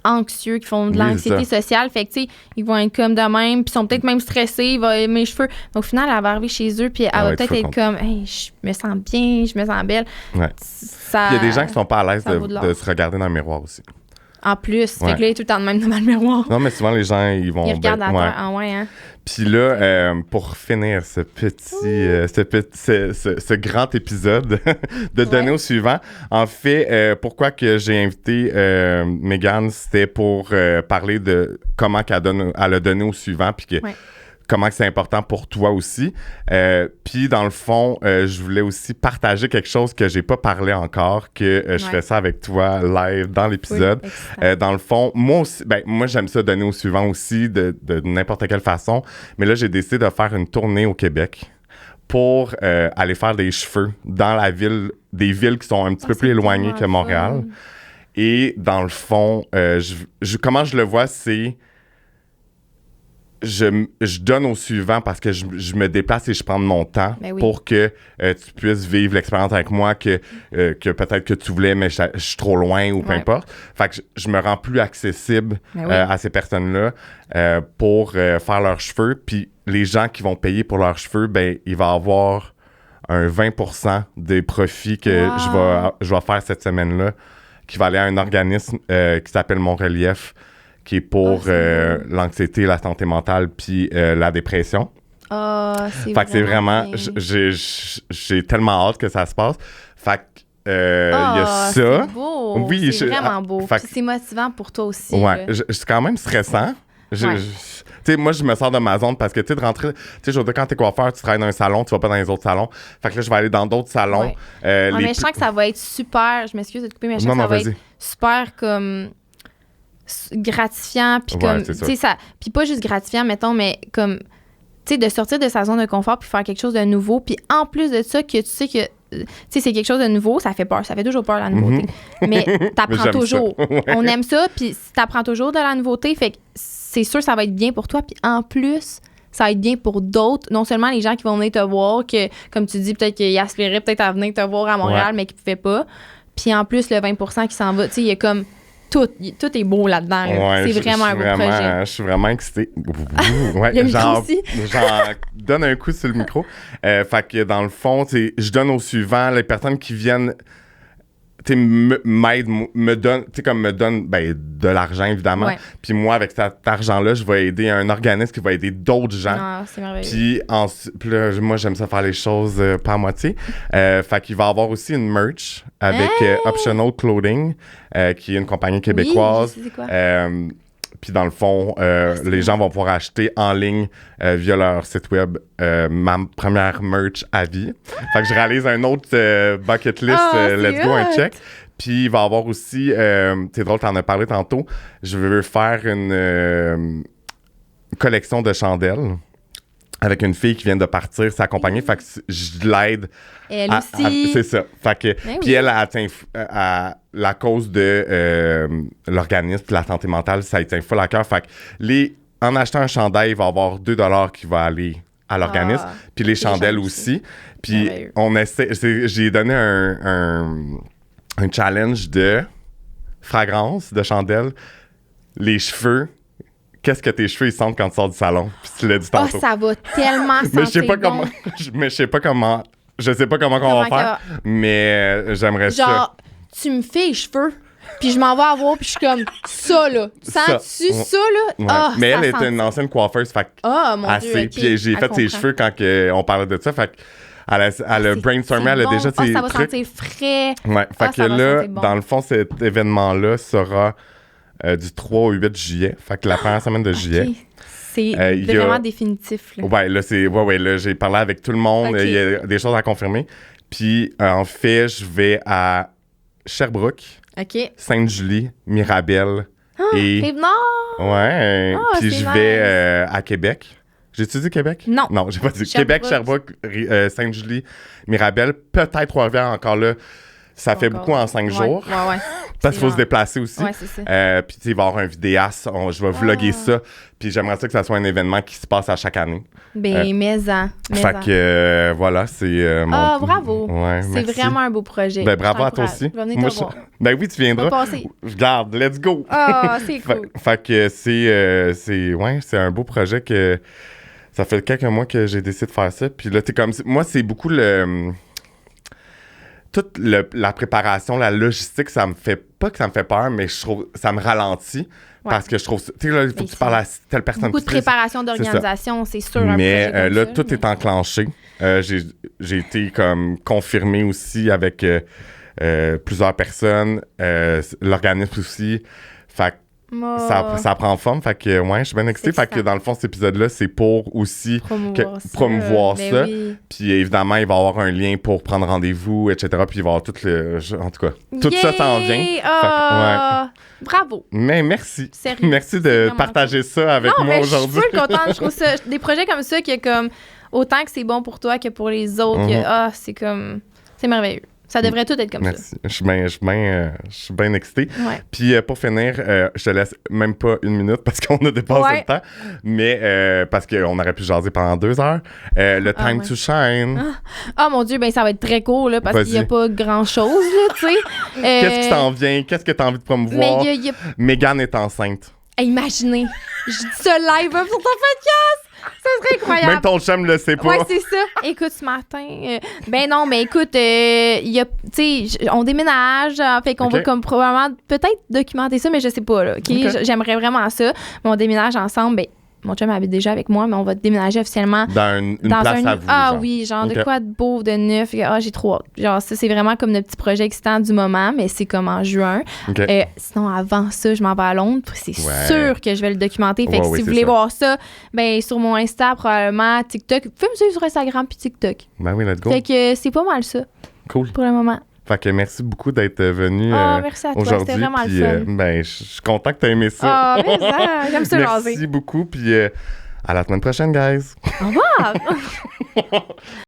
anxieux, qui font de l'anxiété sociale. Fait que, tu sais, ils vont être comme de même, puis ils sont peut-être même stressés, mes cheveux. Donc, au final, elle va arriver chez eux, puis elle va peut-être être comme, hey, je me sens bien, je me sens belle. Ouais. Il y a des gens qui sont pas à l'aise de se regarder dans le miroir aussi. En plus. Fait que là, il est tout le temps de même devant le miroir. Non, mais souvent, les gens, ils vont... Ils regardent à terre. Ah ouais, hein? Puis là, pour finir ce grand épisode, de donner au suivant. En fait, pourquoi que j'ai invité Mégane, c'était pour parler de comment elle a donné au suivant, puis que comment c'est important pour toi aussi. Puis dans le fond, je voulais aussi partager quelque chose que j'ai pas parlé encore, que je fais ça avec toi live dans l'épisode. Dans le fond, moi aussi, moi j'aime ça donner au suivant aussi de n'importe quelle façon. Mais là, j'ai décidé de faire une tournée au Québec pour aller faire des cheveux dans des villes qui sont un petit peu plus éloignées que Montréal. Et dans le fond, comment je le vois, c'est je donne au suivant parce que je me déplace et je prends de mon temps pour que tu puisses vivre l'expérience avec moi que peut-être que tu voulais, mais je suis trop loin ou peu importe. Fait que je me rends plus accessible à ces personnes-là pour faire leurs cheveux. Puis les gens qui vont payer pour leurs cheveux, ben il va avoir un 20% des profits que je vais faire cette semaine-là, qui va aller à un organisme qui s'appelle Mon Relief, qui est pour l'anxiété, la santé mentale, puis la dépression. C'est fait que c'est vraiment... J'ai tellement hâte que ça se passe. Fait que il y a ça. C'est beau. Oui, c'est vraiment beau. C'est motivant pour toi aussi. Ouais, c'est quand même stressant. Tu sais, moi, je me sors de ma zone parce que, tu sais, de rentrer... Tu sais, je veux dire, quand t'es coiffeur, tu travailles dans un salon, tu vas pas dans les autres salons. Fait que là, je vais aller dans d'autres salons. Mais je sens que ça va être super... Je m'excuse de te couper, mais je sens que ça va être super comme... gratifiant, puis comme, tu sais, ça... Puis pas juste gratifiant, mettons, mais comme, tu sais, de sortir de sa zone de confort puis faire quelque chose de nouveau. Puis en plus de ça, que tu sais que, tu sais, c'est quelque chose de nouveau, ça fait peur. Ça fait toujours peur, la nouveauté. Mais t'apprends toujours. On aime ça, puis t'apprends toujours de la nouveauté, fait que c'est sûr ça va être bien pour toi. Puis en plus, ça va être bien pour d'autres. Non seulement les gens qui vont venir te voir, que, comme tu dis, peut-être qu'ils aspiraient peut-être à venir te voir à Montréal, mais qui ne pouvaient pas. Puis en plus, le 20% qui s'en va, tu sais, il y a comme... Tout est beau là-dedans. Là. C'est vraiment un beau projet. Je suis vraiment excitée. J'en donne un coup sur le micro. Fait que dans le fond, je donne au suivant les personnes qui viennent me donnent de l'argent, évidemment. Puis moi, avec cet argent-là, je vais aider un organisme qui va aider d'autres gens. C'est merveilleux. Puis là, moi, j'aime ça faire les choses pas à moitié. Fait qu'il va y avoir aussi une merch avec Optional Clothing, qui est une compagnie québécoise. Oui, je sais quoi. Puis dans le fond, les gens vont pouvoir acheter en ligne via leur site web ma première merch à vie. Fait que je réalise un autre bucket list, let's go, un check. Puis il va y avoir aussi, c'est drôle, t'en as parlé tantôt, je veux faire une collection de chandelles avec une fille qui vient de partir s'accompagner. Fait que je l'aide. Elle aussi. C'est ça. Fait que, puis elle atteint à la cause de l'organisme de la santé mentale, ça tient full à cœur. Fait que en achetant un chandail, il va y avoir $2 qui va aller à l'organisme. Puis les chandelles aussi. Puis j'ai donné un challenge de fragrance de chandelle, les cheveux, qu'est-ce que tes cheveux ils sentent quand tu sors du salon. Puis tu l'as dit Oh, tantôt. ça va tellement sentir Mais je sais pas bon. comment. Mais je sais pas comment. Je sais pas comment on va faire. Mais j'aimerais ça. Genre, tu me fais les cheveux, puis je m'en vais avoir, puis je suis comme ça, là. Sens-tu ça, là? Ouais. Ah, mais ça elle était sent- une ancienne coiffeuse, fait que Ah, mon assez. Dieu, ok, Puis j'ai elle fait ses comprend. cheveux quand on parlait de ça, fait que elle a C'est- brainstormé, c'est elle a bon. déjà ses ça va trucs. sentir frais. Ouais, fait Ah, que ça va là, sentir bon. dans le fond, cet événement-là sera du 3 au 8 juillet. Fait que la première semaine de juillet. Ok. C'est il y a- vraiment définitif, là. Ouais, là, là, j'ai parlé avec tout le monde. Ok. Il y a des choses à confirmer. Puis, en fait, je vais à Sherbrooke, OK. Sainte-Julie, Mirabel et... Rive-Nord! Ouais. Ah, Puis c'est je nice. vais à Québec. J'ai-tu dit Québec? Non. Non, j'ai pas dit. Sherbrooke. Québec, Sherbrooke, Sainte-Julie, Mirabel, peut-être Trois-Rivières encore là. Ça fait Encore. beaucoup en 5 jours. Ouais. Parce qu'il faut genre- se déplacer aussi. Ouais, c'est ça. Puis tu sais, il va y avoir un vidéaste. Je vais vlogger ça. Puis j'aimerais ça que ça soit un événement qui se passe à chaque année. Ben, mais-en. Fait que voilà, c'est mon... Ah, bravo. Ouais, C'est merci. vraiment un beau projet. Ben, bravo Je à toi t'encourage. aussi. Je vais venir Moi, te voir. Ben oui, tu On va viendras. passer. Regarde, let's go. Ah, c'est cool. Fait que c'est un beau projet que ça fait quelques mois que j'ai décidé de faire ça. Puis là, t'es comme... Moi, c'est beaucoup toute la préparation, la logistique, ça me fait pas que ça me fait peur, mais je trouve ça me ralentit parce que je trouve... Tu sais, là, il faut que tu parles à telle personne. Beaucoup de préparation d'organisation, c'est sûr. un Mais projet comme là, ça, tout mais- est enclenché. J'ai été comme confirmé aussi avec plusieurs personnes, l'organisme aussi. Fait que Oh, ça prend forme. Fait que ouais, je suis bien excitée. C'est Fait que excitant. dans le fond, cet épisode-là, c'est pour aussi promouvoir Ben ça. oui. Puis évidemment, il va y avoir un lien pour prendre rendez-vous, etc. Puis il va y avoir tout le... En tout cas, tout ça s'en vient. Yay! Fait que, Ah! Bravo. Mais merci. Sérieux, Merci c'est de vraiment partager ça avec Non, moi mais je suis aujourd'hui. full contente. Je trouve ça, des projets comme ça, qui est comme, autant que c'est bon pour toi que pour les autres, que, c'est comme, c'est merveilleux. Ça devrait tout être comme Merci. Je suis bien excitée. ça. Ouais. Puis pour finir, je te laisse même pas une minute parce qu'on a dépassé Ouais. le temps, mais parce qu'on aurait pu jaser pendant 2 heures. Le Time ouais. to Shine. Ah mon Dieu, ben ça va être très court, là, parce qu'il n'y a Vas-y. pas grand-chose, là, tu sais. Qu'est-ce qui s'en vient? Qu'est-ce que tu as envie de promouvoir? Mais il y a... Mégane est enceinte. Hey, imaginez, je dis ça live sur ton podcast! Ça serait incroyable! Même ton chum le sait pas. Ouais, c'est ça. Écoute, ce matin, ben non, mais écoute, il y a, tu sais, on déménage, fait qu'on Ok. va comme probablement peut-être documenter ça, mais je sais pas, là, OK? Ok. J'aimerais vraiment ça. Mais on déménage ensemble, ben, mon chum habite déjà avec moi, mais on va déménager officiellement Dans une dans place à vous. Ah genre. oui, genre de Ok. quoi de beau, de neuf. Ah, j'ai trop hâte. Genre, ça, c'est vraiment comme le petit projet excitant du moment, mais c'est comme en juin. Ok. Sinon, avant ça, je m'en vais à Londres. C'est Ouais. sûr que je vais le documenter. Fait Ouais, que ouais, si vous c'est voulez ça. voir ça, ben sur mon Insta, probablement, TikTok. Vous pouvez me suivre sur Instagram puis TikTok. Ben oui, let's go. Fait que c'est pas mal ça Cool. pour le moment. Fait que merci beaucoup d'être venu Merci à toi. aujourd'hui. C'était vraiment Puis, le fun. ben, je suis content que tu aies aimé ça. Ah, mais ça, j'aime ça jaser. Merci beaucoup. Puis à la semaine prochaine, guys. Au revoir!